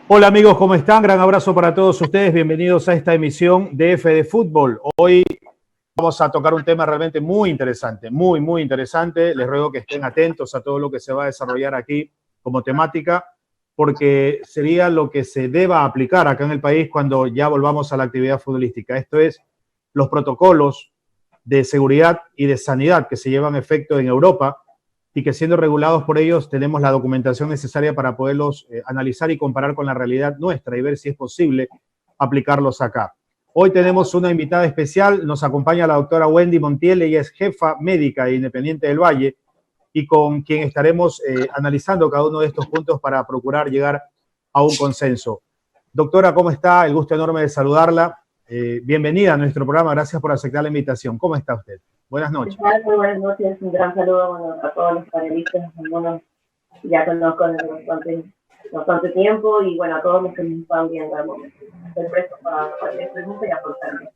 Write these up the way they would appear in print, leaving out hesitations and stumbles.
Hola amigos, ¿cómo están? Gran abrazo para todos ustedes. Bienvenidos a esta emisión de F de Fútbol. Hoy vamos a tocar un tema realmente muy interesante, muy interesante. Les ruego que estén atentos a todo lo que se va a desarrollar aquí como temática, porque sería lo que se deba aplicar acá en el país cuando ya volvamos a la actividad futbolística. Esto es los protocolos de seguridad y de sanidad que se llevan a efecto en Europa y que siendo regulados por ellos tenemos la documentación necesaria para poderlos analizar y comparar con la realidad nuestra y ver si es posible aplicarlos acá. Hoy tenemos una invitada especial, nos acompaña la doctora Wendy Montiel, ella es jefa médica de Independiente del Valle y con quien estaremos analizando cada uno de estos puntos para procurar llegar a un consenso. Doctora, ¿cómo está? El gusto enorme de saludarla. Bienvenida a nuestro programa, gracias por aceptar la invitación. ¿Cómo está usted? Buenas noches. Muy buenas noches, un gran saludo a todos los panelistas, algunos ya conozco desde bastante tiempo y a todos los que nos están viendo al momento. Estoy presto para cualquier pregunta y aportarme.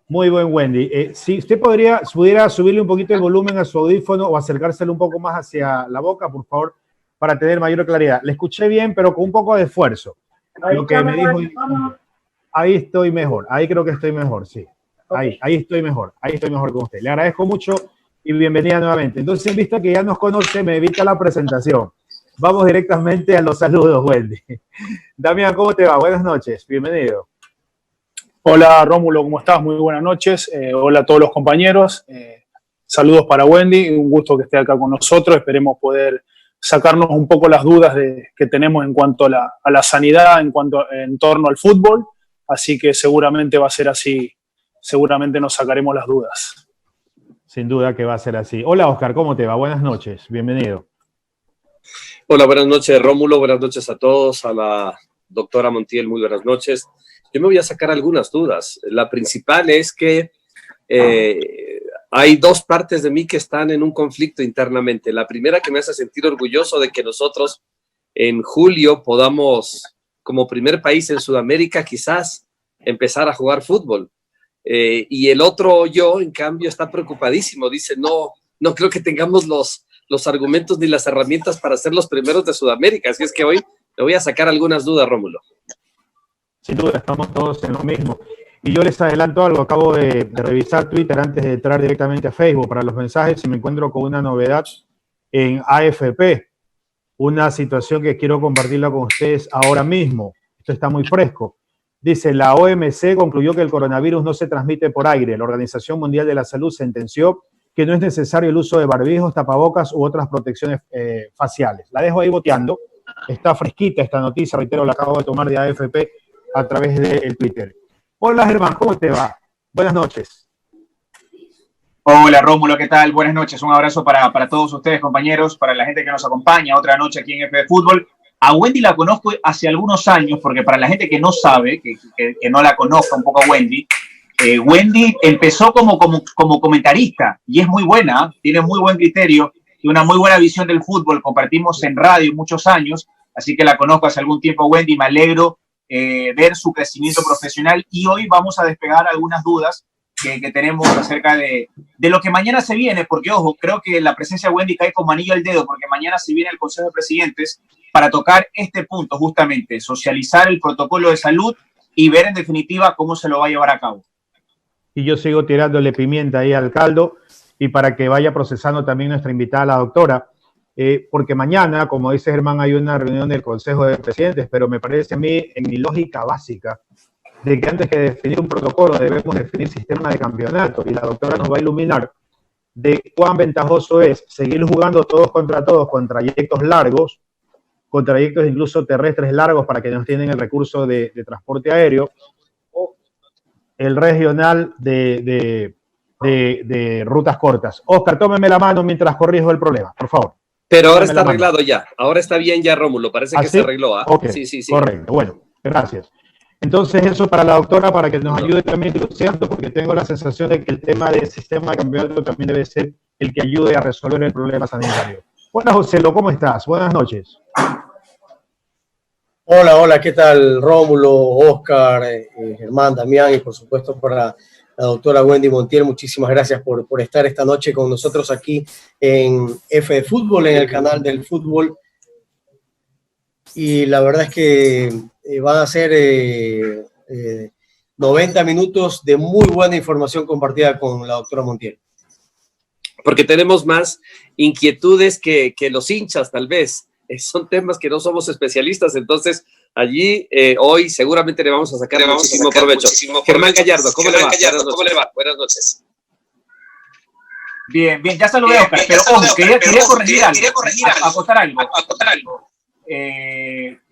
Muy buen, Wendy. Si usted pudiera subirle un poquito el volumen a su audífono o acercárselo un poco más hacia la boca, por favor, para tener mayor claridad. Le escuché bien, pero con un poco de esfuerzo. Lo que me dijo, ahí estoy mejor, ahí creo que estoy mejor, sí. Ahí estoy mejor con usted. Le agradezco mucho y bienvenida nuevamente. Entonces, en vista que ya nos conoce, me evita la presentación. Vamos directamente a los saludos, Wendy. Damián, ¿cómo te va? Buenas noches, bienvenido. Hola, Rómulo, ¿cómo estás? Muy buenas noches. Hola a todos los compañeros. Saludos para Wendy, un gusto que esté acá con nosotros. Esperemos poder sacarnos un poco las dudas que tenemos en cuanto a la sanidad, en torno al fútbol. Así que seguramente va a ser así. Seguramente nos sacaremos las dudas. Sin duda que va a ser así. Hola, Oscar, ¿cómo te va? Buenas noches, bienvenido. Hola, buenas noches, Rómulo, buenas noches a todos, a la doctora Montiel, muy buenas noches. Yo me voy a sacar algunas dudas. La principal es que hay dos partes de mí que están en un conflicto internamente. La primera, que me hace sentir orgulloso de que nosotros en julio podamos, como primer país en Sudamérica, quizás empezar a jugar fútbol. Y el otro yo, en cambio, está preocupadísimo. Dice, no creo que tengamos los argumentos ni las herramientas para ser los primeros de Sudamérica. Así es que hoy me voy a sacar algunas dudas, Rómulo. Sin duda, estamos todos en lo mismo. Y yo les adelanto algo, acabo de revisar Twitter antes de entrar directamente a Facebook para los mensajes y me encuentro con una novedad en AFP, una situación que quiero compartirla con ustedes ahora mismo. Esto está muy fresco. Dice, la OMC concluyó que el coronavirus no se transmite por aire. La Organización Mundial de la Salud sentenció que no es necesario el uso de barbijos, tapabocas u otras protecciones faciales. La dejo ahí boteando. Está fresquita esta noticia, reitero, la acabo de tomar de AFP a través del Twitter. Hola, Germán, ¿cómo te va? Buenas noches. Hola, Rómulo, ¿qué tal? Buenas noches. Un abrazo para todos ustedes, compañeros, para la gente que nos acompaña otra noche aquí en F de Fútbol. A Wendy la conozco hace algunos años, porque para la gente que no sabe, que no la conozca un poco a Wendy, Wendy empezó como comentarista y es muy buena, tiene muy buen criterio y una muy buena visión del fútbol. Compartimos en radio muchos años, así que la conozco hace algún tiempo, Wendy. Me alegro ver su crecimiento profesional y hoy vamos a despegar algunas dudas que tenemos acerca de lo que mañana se viene, porque ojo, creo que la presencia de Wendy cae como anillo al dedo, porque mañana se viene el Consejo de Presidentes para tocar este punto, justamente, socializar el protocolo de salud y ver en definitiva cómo se lo va a llevar a cabo. Y yo sigo tirándole pimienta ahí al caldo y para que vaya procesando también nuestra invitada, la doctora, porque mañana, como dice Germán, hay una reunión del Consejo de Presidentes, pero me parece a mí, en mi lógica básica, de que antes que definir un protocolo debemos definir sistema de campeonato, y la doctora nos va a iluminar de cuán ventajoso es seguir jugando todos, con trayectos largos, con trayectos incluso terrestres largos para que nos tienen el recurso de transporte aéreo, o el regional de rutas cortas. Oscar, tómeme la mano mientras corrijo el problema, por favor. Pero ahora está arreglado ya, ahora está bien ya, Rómulo, parece que se arregló. Okay. Sí. Correcto, bueno, gracias. Entonces eso para la doctora, para que nos ayude también dilucidando, porque tengo la sensación de que el tema del sistema de campeonato también debe ser el que ayude a resolver el problema sanitario. Hola, Joselo, ¿cómo estás? Buenas noches. Hola, ¿qué tal? Rómulo, Oscar, Germán, Damián y por supuesto para la doctora Wendy Montiel. Muchísimas gracias por estar esta noche con nosotros aquí en F de Fútbol, en el canal del fútbol. y la verdad es que van a ser 90 minutos de muy buena información compartida con la doctora Montiel. Porque tenemos más inquietudes que los hinchas, tal vez. Son temas que no somos especialistas, entonces allí hoy seguramente le vamos a sacar muchísimo provecho. Germán Gallardo, ¿cómo le va? Buenas noches. Bien, ya saludé, Oscar, pero ojo, quería corregir algo, acotar algo.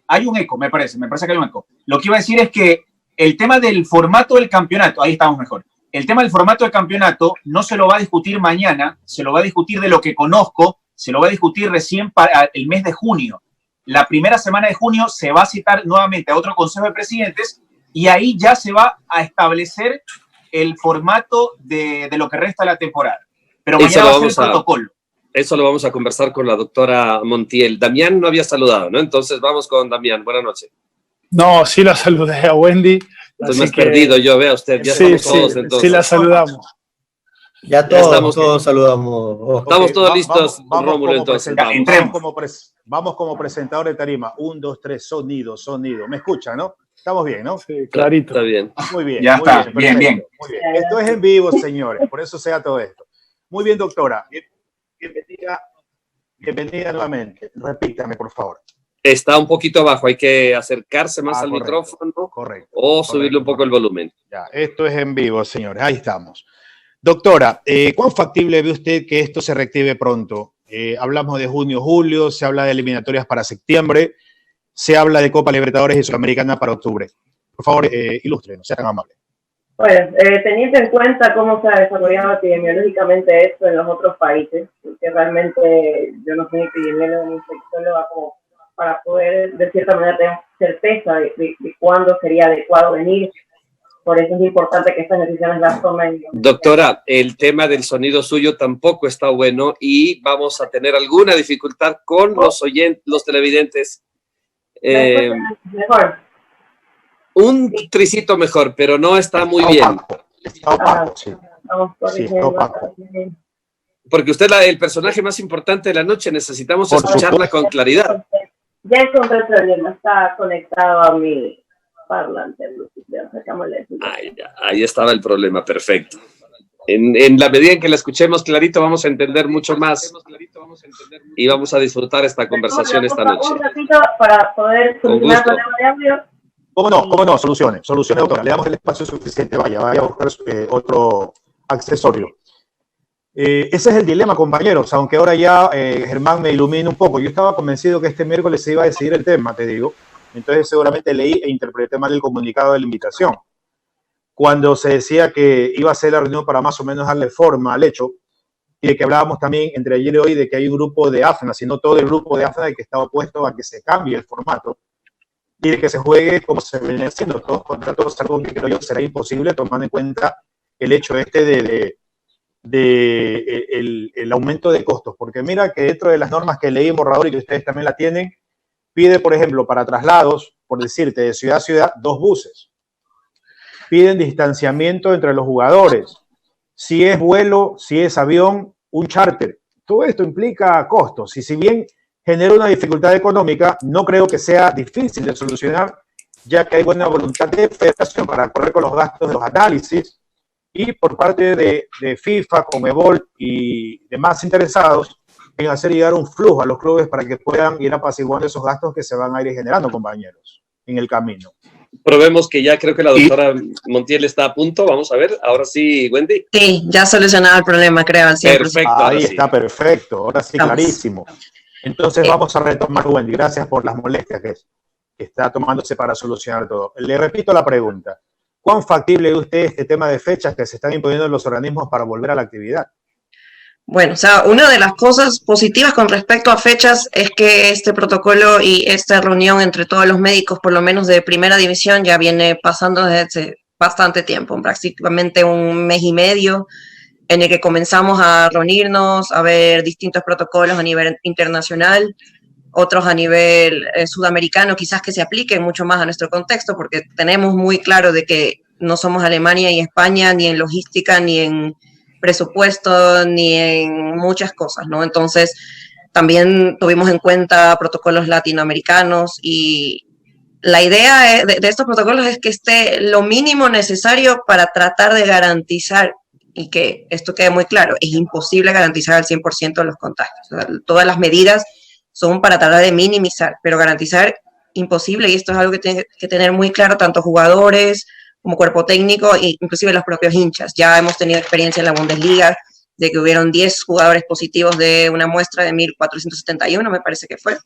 Hay un eco, me parece que hay un eco. Lo que iba a decir es que el tema del formato del campeonato, ahí estamos mejor. El tema del formato del campeonato no se lo va a discutir mañana, se lo va a discutir de lo que conozco, se lo va a discutir recién para el mes de junio. La primera semana de junio se va a citar nuevamente a otro Consejo de Presidentes y ahí ya se va a establecer el formato de lo que resta de la temporada. Pero mañana va a ser el protocolo. Eso lo vamos a conversar con la doctora Montiel. Damián no había saludado, ¿no? Entonces vamos con Damián. Buenas noches. No, sí la saludé a Wendy. Entonces me he perdido yo, vea usted. Ya sí, estamos todos entonces. Sí la saludamos. Ya todos saludamos. Estamos todos listos, Rómulo, entonces. Vamos como presentador de tarima. 1, 2, 3, sonido. ¿Me escuchan, no? Estamos bien, ¿no? Sí, clarito. Está bien. Muy bien. Ya está, bien. Bien. Muy bien. Esto es en vivo, señores, por eso sea todo esto. Muy bien, doctora. Bienvenida nuevamente. Repítame, por favor. Está un poquito abajo, hay que acercarse más al correcto, micrófono correcto, o subirle un poco el volumen. Ya, esto es en vivo, señores. Ahí estamos. Doctora, ¿cuán factible ve usted que esto se reactive pronto? Hablamos de junio, julio, se habla de eliminatorias para septiembre, se habla de Copa Libertadores y Sudamericana para octubre. Por favor, ilústrenos, sea tan amable. Bueno, teniendo en cuenta cómo se ha desarrollado epidemiológicamente esto en los otros países, porque realmente yo no soy epidemiólogo ni infectóloga como para poder, de cierta manera, tener certeza de cuándo sería adecuado venir. Por eso es importante que estas decisiones las tomen. Doctora, el tema del sonido suyo tampoco está bueno y vamos a tener alguna dificultad con los televidentes. Mejor. Un tricito mejor, pero no está muy bien. Está opaco, sí. Vamos opaco. Porque usted es el personaje más importante de la noche, necesitamos escucharla con claridad. Ya encontré el problema, está conectado a mi parlante. Ahí estaba el problema, perfecto. En la medida en que la escuchemos clarito, vamos a entender mucho más y vamos a disfrutar esta conversación esta noche. Un ratito para poder solucionar el problema de audio. ¿Cómo no? Solucione, doctora. Le damos el espacio suficiente. Vaya a buscar otro accesorio. Ese es el dilema, compañeros, aunque ahora ya Germán me ilumina un poco. Yo estaba convencido que este miércoles se iba a decidir el tema, te digo. Entonces seguramente leí e interpreté mal el comunicado de la invitación. Cuando se decía que iba a ser la reunión para más o menos darle forma al hecho, y de que hablábamos también entre ayer y hoy de que hay un grupo de AFNA, sino todo el grupo de AFNA que estaba opuesto a que se cambie el formato y de que se juegue como se viene haciendo todos contra todos, algo que creo yo será imposible tomando en cuenta el hecho el aumento de costos, porque mira que dentro de las normas que leí en borrador y que ustedes también la tienen, pide, por ejemplo, para traslados, por decirte, de ciudad a ciudad, 2 buses. Piden distanciamiento entre los jugadores. Si es vuelo, si es avión, un charter. Todo esto implica costos y si bien genera una dificultad económica, no creo que sea difícil de solucionar, ya que hay buena voluntad de federación para correr con los gastos de los análisis y por parte de FIFA, Conmebol y demás interesados en hacer llegar un flujo a los clubes para que puedan ir apaciguando esos gastos que se van a ir generando, compañeros, en el camino. Probemos que ya creo que la doctora Montiel está a punto. Vamos a ver. Ahora sí, Wendy. Sí, ya solucionado el problema, creo. Al 100%. Perfecto. Ahí está, perfecto. Ahora sí, clarísimo. Entonces vamos a retomar, Wendy. Gracias por las molestias que está tomándose para solucionar todo. Le repito la pregunta. ¿Cuán factible es usted este tema de fechas que se están imponiendo en los organismos para volver a la actividad? Bueno, o sea, una de las cosas positivas con respecto a fechas es que este protocolo y esta reunión entre todos los médicos, por lo menos de primera división, ya viene pasando desde bastante tiempo, prácticamente 1 mes y medio, en el que comenzamos a reunirnos, a ver distintos protocolos a nivel internacional, otros a nivel sudamericano, quizás que se apliquen mucho más a nuestro contexto, porque tenemos muy claro de que no somos Alemania y España, ni en logística, ni en presupuesto, ni en muchas cosas, ¿no? Entonces, También tuvimos en cuenta protocolos latinoamericanos y la idea de estos protocolos es que esté lo mínimo necesario para tratar de garantizar, y que esto quede muy claro, es imposible garantizar al 100% los contagios. O sea, todas las medidas son para tratar de minimizar, pero garantizar imposible, y esto es algo que tienen que tener muy claro tanto jugadores como cuerpo técnico e inclusive los propios hinchas. Ya hemos tenido experiencia en la Bundesliga de que hubieron 10 jugadores positivos de una muestra de 1.471, me parece que fue.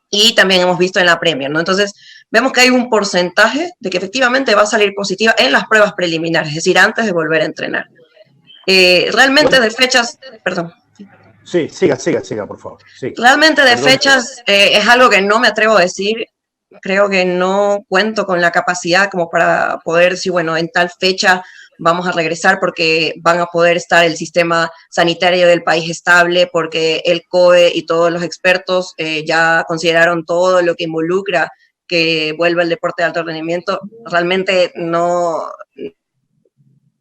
Y también hemos visto en la Premier, ¿no? Entonces, vemos que hay un porcentaje de que efectivamente va a salir positiva en las pruebas preliminares, es decir, antes de volver a entrenar. Realmente de fechas, perdón. Sí, siga, por favor. Sí. Realmente de fechas es algo que no me atrevo a decir. Creo que no cuento con la capacidad como para poder decir, bueno, en tal fecha vamos a regresar porque van a poder estar el sistema sanitario del país estable, porque el COE y todos los expertos ya consideraron todo lo que involucra que vuelva el deporte de alto rendimiento. Realmente no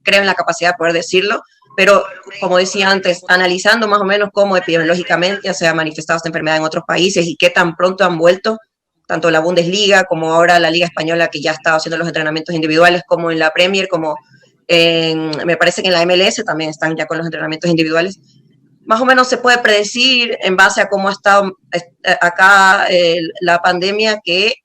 creo en la capacidad de poder decirlo, pero como decía antes, analizando más o menos cómo epidemiológicamente se ha manifestado esta enfermedad en otros países y qué tan pronto han vuelto, tanto la Bundesliga como ahora la Liga Española, que ya está haciendo los entrenamientos individuales, como en la Premier, como me parece que en la MLS también están ya con los entrenamientos individuales. Más o menos se puede predecir en base a cómo ha estado acá la pandemia que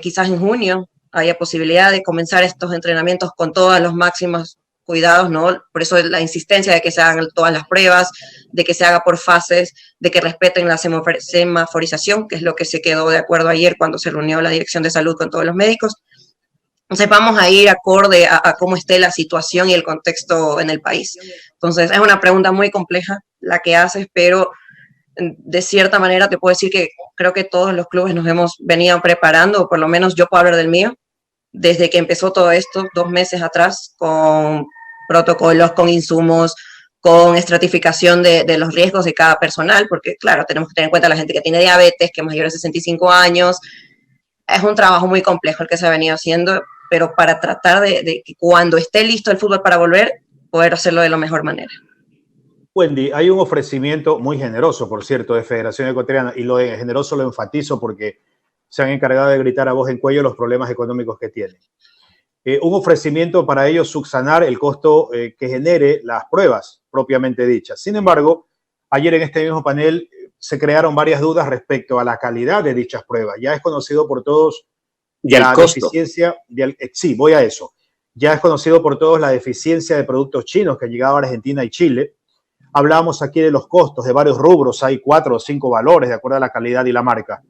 quizás en junio haya posibilidad de comenzar estos entrenamientos con todos los máximos cuidados, ¿no? Por eso la insistencia de que se hagan todas las pruebas, de que se haga por fases, de que respeten la semaforización, que es lo que se quedó de acuerdo ayer cuando se reunió la Dirección de Salud con todos los médicos. Entonces vamos a ir acorde a cómo esté la situación y el contexto en el país. Entonces es una pregunta muy compleja la que haces, pero de cierta manera te puedo decir que creo que todos los clubes nos hemos venido preparando, o por lo menos yo puedo hablar del mío, desde que empezó todo esto 2 meses atrás, con protocolos, con insumos, con estratificación de los riesgos de cada personal, porque claro, tenemos que tener en cuenta la gente que tiene diabetes, que es mayor de 65 años. Es un trabajo muy complejo el que se ha venido haciendo, pero para tratar de que cuando esté listo el fútbol para volver, poder hacerlo de la mejor manera. Wendy, hay un ofrecimiento muy generoso, por cierto, de Federación Ecuatoriana, y lo de generoso lo enfatizo porque se han encargado de gritar a voz en cuello los problemas económicos que tienen. Un ofrecimiento para ellos subsanar el costo que genere las pruebas propiamente dichas. Sin embargo, ayer en este mismo panel se crearon varias dudas respecto a la calidad de dichas pruebas. Ya es conocido por todos la deficiencia, sí, voy a eso. Ya es conocido por todos la deficiencia de productos chinos que han llegado a Argentina y Chile. Hablábamos aquí de los costos de varios rubros, hay 4 o 5 valores de acuerdo a la calidad y la marca.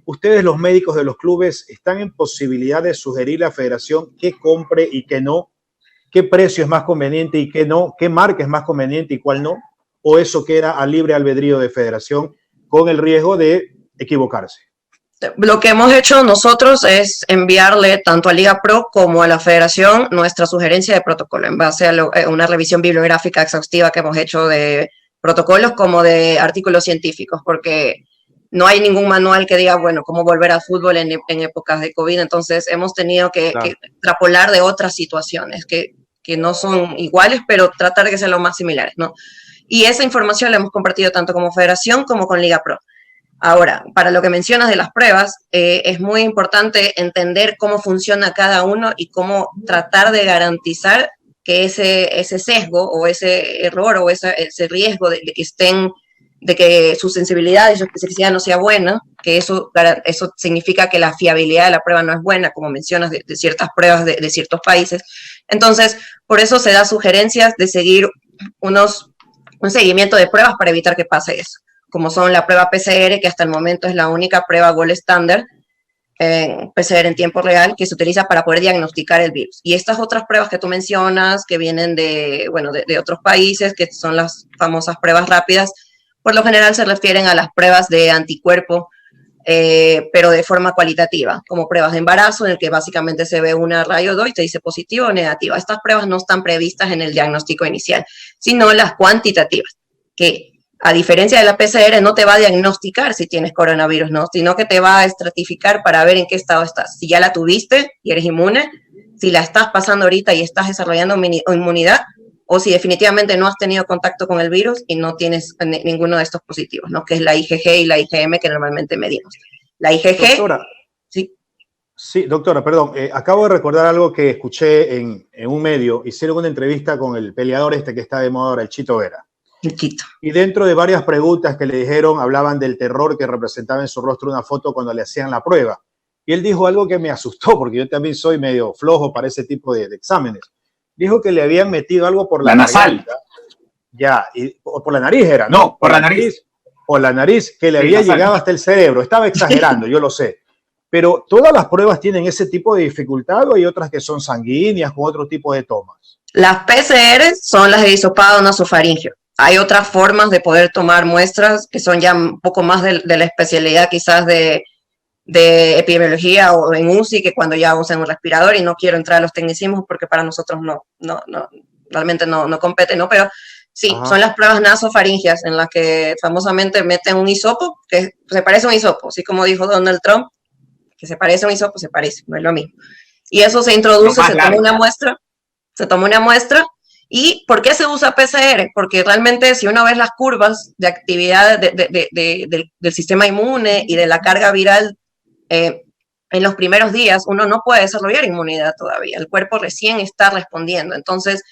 Ustedes, los médicos de los clubes, están en posibilidad de sugerir a la federación qué compre y qué no, qué precio es más conveniente y qué no, qué marca es más conveniente y cuál no, o eso queda a libre albedrío de federación con el riesgo de equivocarse. Lo que hemos hecho nosotros es enviarle tanto a Liga Pro como a la federación nuestra sugerencia de protocolo en base a una revisión bibliográfica exhaustiva que hemos hecho de protocolos como de artículos científicos, porque no hay ningún manual que diga, bueno, cómo volver al fútbol en épocas de COVID. Entonces hemos tenido que extrapolar de otras situaciones que no son iguales, pero tratar de que sean lo más similares, ¿no? Y esa información la hemos compartido tanto como federación como con Liga Pro. Ahora, para lo que mencionas de las pruebas, es muy importante entender cómo funciona cada uno y cómo tratar de garantizar que ese sesgo o ese error o ese riesgo de que estén, de que su sensibilidad y su especificidad no sea buena, que eso significa que la fiabilidad de la prueba no es buena, como mencionas, de ciertas pruebas de ciertos países. Entonces, por eso se da sugerencias de seguir un seguimiento de pruebas para evitar que pase eso, como son la prueba PCR, que hasta el momento es la única prueba gold standard, PCR en tiempo real, que se utiliza para poder diagnosticar el virus. Y estas otras pruebas que tú mencionas, que vienen de otros países, que son las famosas pruebas rápidas, por lo general se refieren a las pruebas de anticuerpo, pero de forma cualitativa, como pruebas de embarazo, en el que básicamente se ve una rayo 2 y te dice positivo o negativa. Estas pruebas no están previstas en el diagnóstico inicial, sino las cuantitativas, que a diferencia de la PCR, no te va a diagnosticar si tienes coronavirus, ¿no? Sino que te va a estratificar para ver en qué estado estás. Si ya la tuviste y eres inmune, si la estás pasando ahorita y estás desarrollando inmunidad, o si definitivamente no has tenido contacto con el virus y no tienes ninguno de estos positivos, ¿no? Que es la IgG y la IgM que normalmente medimos. La IgG... Doctora, sí. Sí, doctora, perdón. Acabo de recordar algo que escuché en un medio. Hicieron una entrevista con el peleador que está de moda ahora, el Chito Vera. El Chito. Y dentro de varias preguntas que le dijeron, hablaban del terror que representaba en su rostro una foto cuando le hacían la prueba. Y él dijo algo que me asustó, porque yo también soy medio flojo para ese tipo de exámenes. Dijo que le habían metido algo por la nasal. garganta. Ya, o por la nariz era, ¿no? No, por la nariz. Por la nariz, que le Sí, había nasal. llegado hasta el cerebro. Estaba exagerando, yo lo sé. Pero todas las pruebas tienen ese tipo de dificultad, o hay otras que son sanguíneas con otro tipo de tomas. Las PCR son las de hisopado nasofaringeo. Hay otras formas de poder tomar muestras que son ya un poco más de la especialidad quizás de epidemiología o en UCI, que cuando ya usan un respirador, y no quiero entrar a los tecnicismos porque para nosotros realmente no compete, ¿no? Pero sí, Ajá. son las pruebas nasofaringeas en las que famosamente meten un hisopo, que se parece a un hisopo, así como dijo Donald Trump, que se parece a un hisopo, se parece, no es lo mismo. Y eso se introduce, se toma una muestra. ¿Y por qué se usa PCR? Porque realmente si uno ve las curvas de actividad del sistema inmune y de la carga viral en los primeros días, uno no puede desarrollar inmunidad todavía. El cuerpo recién está respondiendo. Entonces,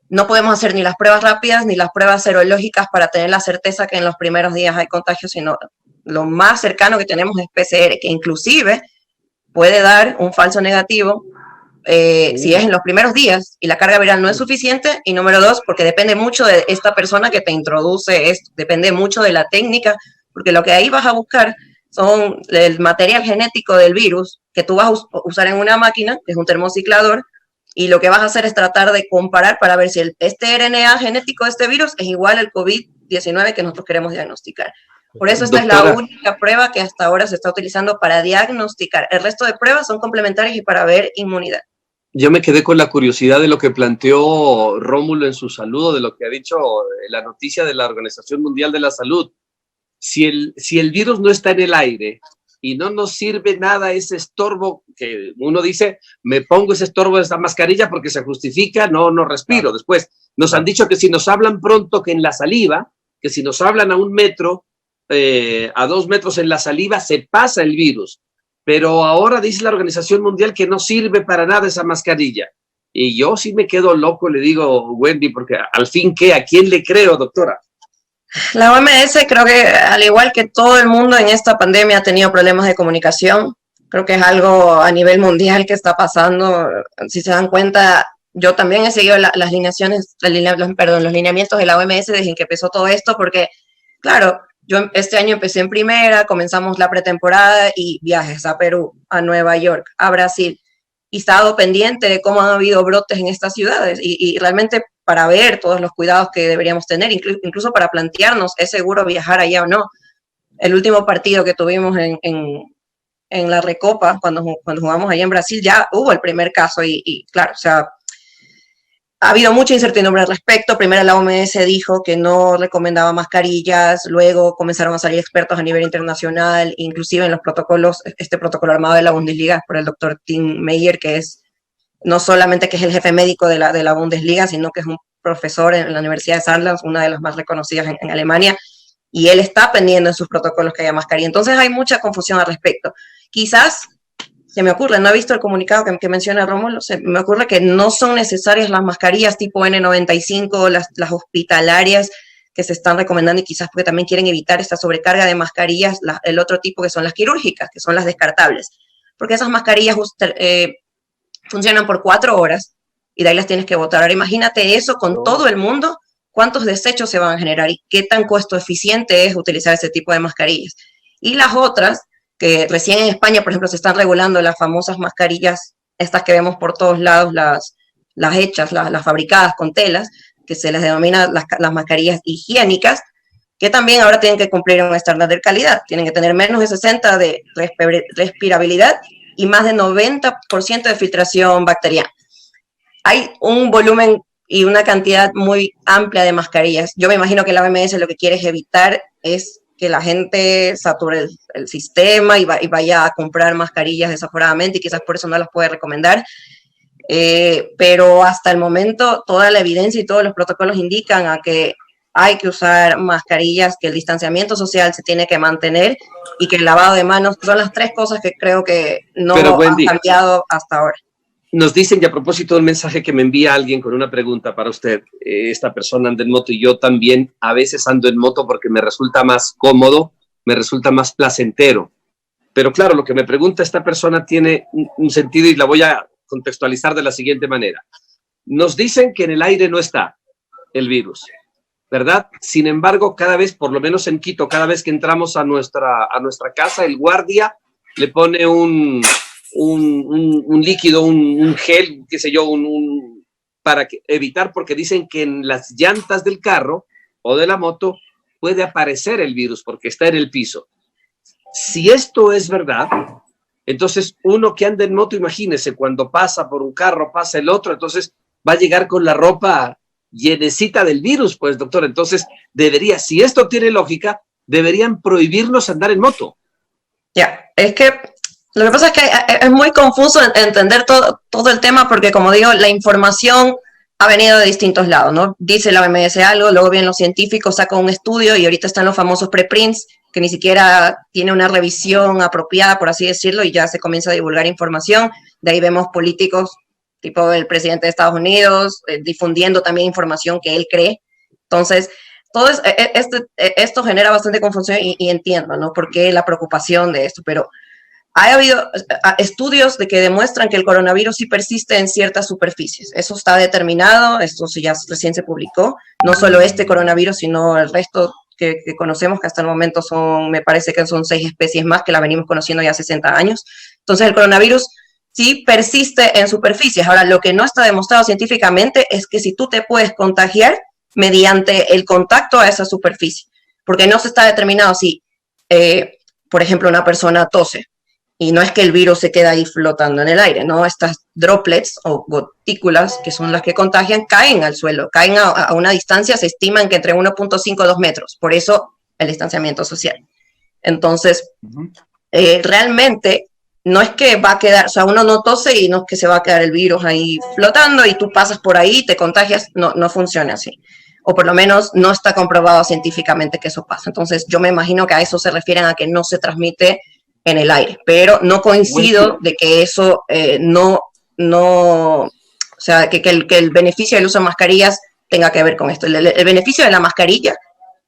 no podemos hacer ni las pruebas rápidas ni las pruebas serológicas para tener la certeza que en los primeros días hay contagio, sino lo más cercano que tenemos es PCR, que inclusive puede dar un falso negativo si es en los primeros días y la carga viral no es suficiente, y número dos, porque depende mucho de esta persona que te introduce esto, depende mucho de la técnica, porque lo que ahí vas a buscar son el material genético del virus que tú vas a usar en una máquina, que es un termociclador, y lo que vas a hacer es tratar de comparar para ver si este RNA genético de este virus es igual al COVID-19 que nosotros queremos diagnosticar. Por eso esta Doctora, es la única prueba que hasta ahora se está utilizando para diagnosticar. El resto de pruebas son complementarias y para ver inmunidad. yo me quedé con la curiosidad de lo que planteó Rómulo en su saludo, de lo que ha dicho la noticia de la Organización Mundial de la Salud. Si el virus no está en el aire y no nos sirve nada ese estorbo, que uno dice, me pongo ese estorbo de esta mascarilla porque se justifica, no respiro. Después nos han dicho que si nos hablan pronto que en la saliva, que si nos hablan a 1 metro, a 2 metros en la saliva, se pasa el virus. Pero ahora dice la Organización Mundial que no sirve para nada esa mascarilla. Y yo sí me quedo loco, le digo, Wendy, porque al fin, ¿qué? ¿A quién le creo, doctora? La OMS creo que, al igual que todo el mundo en esta pandemia, ha tenido problemas de comunicación. Creo que es algo a nivel mundial que está pasando. Si se dan cuenta, yo también he seguido los lineamientos de la OMS desde que empezó todo esto, porque, claro, yo este año empecé en primera, comenzamos la pretemporada y viajes a Perú, a Nueva York, a Brasil, y he estado pendiente de cómo han habido brotes en estas ciudades y realmente para ver todos los cuidados que deberíamos tener, incluso para plantearnos, ¿es seguro viajar allá o no? El último partido que tuvimos en la Recopa, cuando jugamos allá en Brasil, ya hubo el primer caso y claro, o sea, ha habido mucha incertidumbre al respecto. Primero la OMS dijo que no recomendaba mascarillas, luego comenzaron a salir expertos a nivel internacional, inclusive en los protocolos, este protocolo armado de la Bundesliga por el doctor Tim Meyer, que es no solamente que es el jefe médico de la Bundesliga, sino que es un profesor en la Universidad de Saarland, una de las más reconocidas en Alemania, y él está pendiendo en sus protocolos que haya mascarilla. Entonces hay mucha confusión al respecto. Quizás se me ocurre, no he visto el comunicado que menciona Rómulo, se me ocurre que no son necesarias las mascarillas tipo N95, las hospitalarias que se están recomendando, y quizás porque también quieren evitar esta sobrecarga de mascarillas, el otro tipo que son las quirúrgicas, que son las descartables, porque esas mascarillas funcionan por 4 horas y de ahí las tienes que botar. Ahora imagínate eso con todo el mundo, cuántos desechos se van a generar y qué tan costo eficiente es utilizar ese tipo de mascarillas. Y las otras, que recién en España, por ejemplo, se están regulando las famosas mascarillas, estas que vemos por todos lados, las hechas, las fabricadas con telas, que se les denomina las mascarillas higiénicas, que también ahora tienen que cumplir un estándar de calidad, tienen que tener menos de 60 de respirabilidad y más de 90% de filtración bacteriana. Hay un volumen y una cantidad muy amplia de mascarillas. Yo me imagino que la OMS lo que quiere es evitar es que la gente sature el sistema y vaya a comprar mascarillas desaforadamente, y quizás por eso no las puede recomendar. pero hasta el momento toda la evidencia y todos los protocolos indican a que hay que usar mascarillas, que el distanciamiento social se tiene que mantener y que el lavado de manos son las tres cosas que creo que no han cambiado hasta ahora. Nos dicen, y a propósito del mensaje que me envía alguien con una pregunta para usted, esta persona anda en moto y yo también a veces ando en moto porque me resulta más cómodo, me resulta más placentero. Pero claro, lo que me pregunta esta persona tiene un sentido y la voy a contextualizar de la siguiente manera. Nos dicen que en el aire no está el virus, ¿verdad? Sin embargo, cada vez, por lo menos en Quito, cada vez que entramos a nuestra casa, el guardia le pone un líquido, un gel, qué sé yo, para evitar, porque dicen que en las llantas del carro o de la moto puede aparecer el virus porque está en el piso. Si esto es verdad, entonces uno que anda en moto, imagínese, cuando pasa por un carro, pasa el otro, entonces va a llegar con la ropa llenecita del virus, pues, doctor. Entonces, si esto tiene lógica, deberían prohibirnos andar en moto. Ya, es que lo que pasa es que es muy confuso entender todo el tema porque, como digo, la información ha venido de distintos lados, ¿no? Dice la OMS algo, luego vienen los científicos, sacan un estudio y ahorita están los famosos preprints, que ni siquiera tiene una revisión apropiada, por así decirlo, y ya se comienza a divulgar información. De ahí vemos políticos, tipo el presidente de Estados Unidos, difundiendo también información que él cree. Entonces, todo esto genera bastante confusión y entiendo, ¿no? Por qué la preocupación de esto, pero ha habido estudios de que demuestran que el coronavirus sí persiste en ciertas superficies. Eso está determinado, esto ya recién se publicó. No solo este coronavirus, sino el resto que conocemos, que hasta el momento me parece que son 6 especies más que la venimos conociendo ya 60 años. Entonces el coronavirus sí persiste en superficies. Ahora, lo que no está demostrado científicamente es que si tú te puedes contagiar mediante el contacto a esa superficie, porque no se está determinado si, por ejemplo, una persona tose, y no es que el virus se queda ahí flotando en el aire, ¿no? Estas droplets o gotículas, que son las que contagian, caen al suelo, caen a una distancia, se estiman que entre 1.5 a 2 metros, por eso el distanciamiento social. Entonces, realmente no es que va a quedar, o sea, uno no tose y no es que se va a quedar el virus ahí flotando y tú pasas por ahí y te contagias, no funciona así. O por lo menos no está comprobado científicamente que eso pasa. Entonces, yo me imagino que a eso se refieren a que no se transmite en el aire, pero no coincido de que eso o sea, que el beneficio del uso de mascarillas tenga que ver con esto. El beneficio de la mascarilla,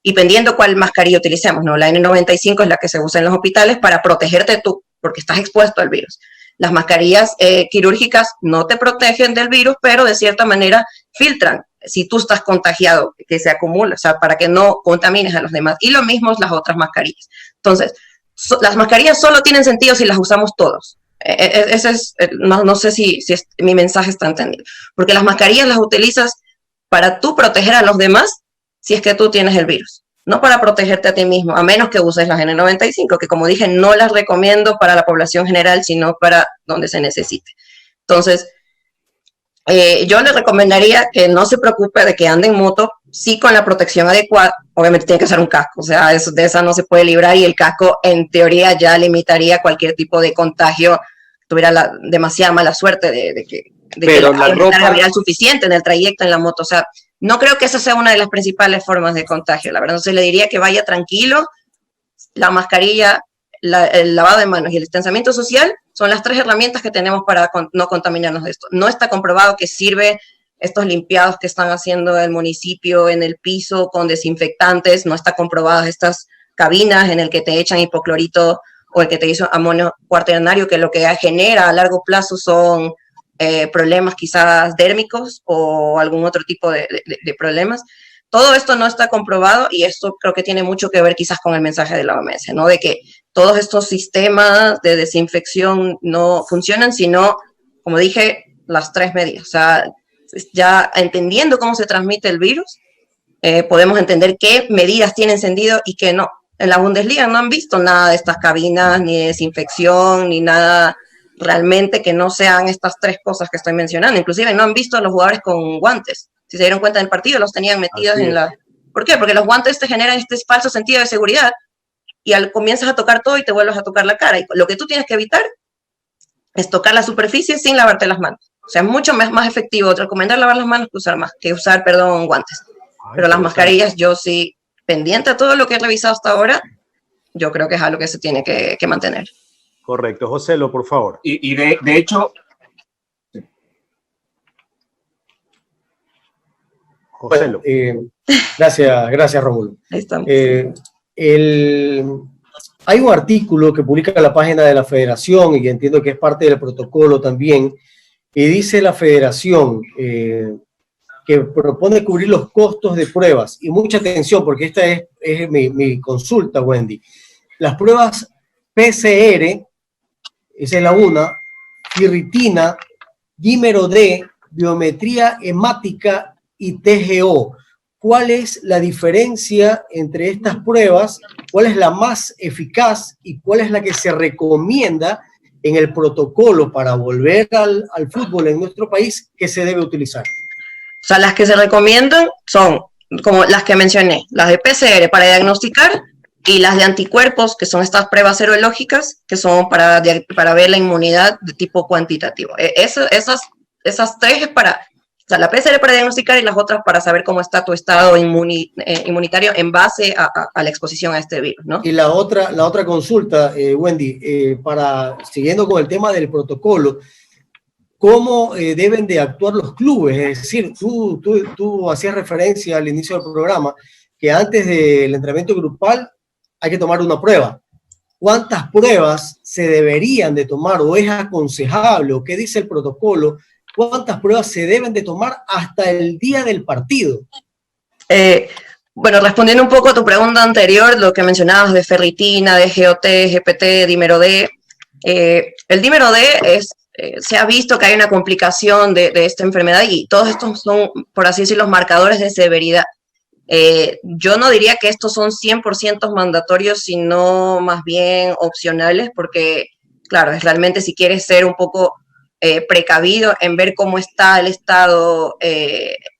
y dependiendo cuál mascarilla utilicemos, ¿no? La N95 es la que se usa en los hospitales para protegerte tú, porque estás expuesto al virus. Las mascarillas quirúrgicas no te protegen del virus, pero de cierta manera filtran si tú estás contagiado, que se acumula, o sea, para que no contamines a los demás. Y lo mismo las otras mascarillas. Entonces, las mascarillas solo tienen sentido si las usamos todos. Ese es, no sé si mi mensaje está entendido. Porque las mascarillas las utilizas para tú proteger a los demás si es que tú tienes el virus. No para protegerte a ti mismo, a menos que uses las N95, que como dije, no las recomiendo para la población general, sino para donde se necesite. Entonces, yo le recomendaría que no se preocupe de que ande en moto, sí con la protección adecuada. Obviamente tiene que usar un casco, o sea, de esa no se puede librar, y el casco en teoría ya limitaría cualquier tipo de contagio. Tuviera demasiada mala suerte de que la ropa viral suficiente en el trayecto en la moto. O sea, no creo que esa sea una de las principales formas de contagio, la verdad. Entonces le diría que vaya tranquilo. La mascarilla, el lavado de manos y el distanciamiento social son las 3 herramientas que tenemos para no contaminarnos de esto. No está comprobado que sirve estos limpiados que están haciendo el municipio en el piso con desinfectantes. No está comprobadas estas cabinas en el que te echan hipoclorito o el que te hizo amonio cuaternario, que lo que genera a largo plazo son problemas quizás dérmicos o algún otro tipo de problemas. Todo esto no está comprobado, y esto creo que tiene mucho que ver quizás con el mensaje de la OMS, ¿no? De que todos estos sistemas de desinfección no funcionan, sino, como dije, las 3 medidas. O sea, ya entendiendo cómo se transmite el virus, podemos entender qué medidas tienen sentido y qué no. En la Bundesliga no han visto nada de estas cabinas, ni de desinfección, ni nada realmente que no sean estas 3 cosas que estoy mencionando. Inclusive no han visto a los jugadores con guantes. Si se dieron cuenta del partido, los tenían metidos en la... ¿Por qué? Porque los guantes te generan este falso sentido de seguridad y comienzas a tocar todo y te vuelves a tocar la cara. Y lo que tú tienes que evitar es tocar la superficie sin lavarte las manos. O sea, es mucho más efectivo recomendar lavar las manos que usar, guantes. Pero las mascarillas, yo sí, pendiente a todo lo que he revisado hasta ahora, yo creo que es algo que se tiene que mantener. Correcto. Joselo, por favor. Y de hecho... Joselo. Gracias, Rómulo. Ahí estamos. Hay un artículo que publica en la página de la Federación y que entiendo que es parte del protocolo también, y dice la Federación que propone cubrir los costos de pruebas. Y mucha atención, porque esta es mi consulta, Wendy. Las pruebas PCR, esa es la una, ferritina, dímero D, biometría hemática y TGO. ¿Cuál es la diferencia entre estas pruebas? ¿Cuál es la más eficaz y cuál es la que se recomienda en el protocolo para volver al fútbol en nuestro país que se debe utilizar? O sea, las que se recomiendan son como las que mencioné, las de PCR para diagnosticar y las de anticuerpos, que son estas pruebas serológicas, que son para ver la inmunidad de tipo cuantitativo. Esas tres es para... O sea, la PCR para diagnosticar y las otras para saber cómo está tu estado inmunitario en base a la exposición a este virus, ¿no? Y la otra consulta, Wendy, siguiendo con el tema del protocolo, ¿cómo deben de actuar los clubes? Es decir, tú hacías referencia al inicio del programa que antes del entrenamiento grupal hay que tomar una prueba. ¿Cuántas pruebas se deberían de tomar o es aconsejable o qué dice el protocolo? ¿Cuántas pruebas se deben de tomar hasta el día del partido? Bueno, respondiendo un poco a tu pregunta anterior, lo que mencionabas de ferritina, de GOT, GPT, dímero D. El dímero D se ha visto que hay una complicación de esta enfermedad y todos estos son, por así decirlo, los marcadores de severidad. Yo no diría que estos son 100% mandatorios, sino más bien opcionales, porque, claro, es realmente si quieres ser un poco precavido en ver cómo está el estado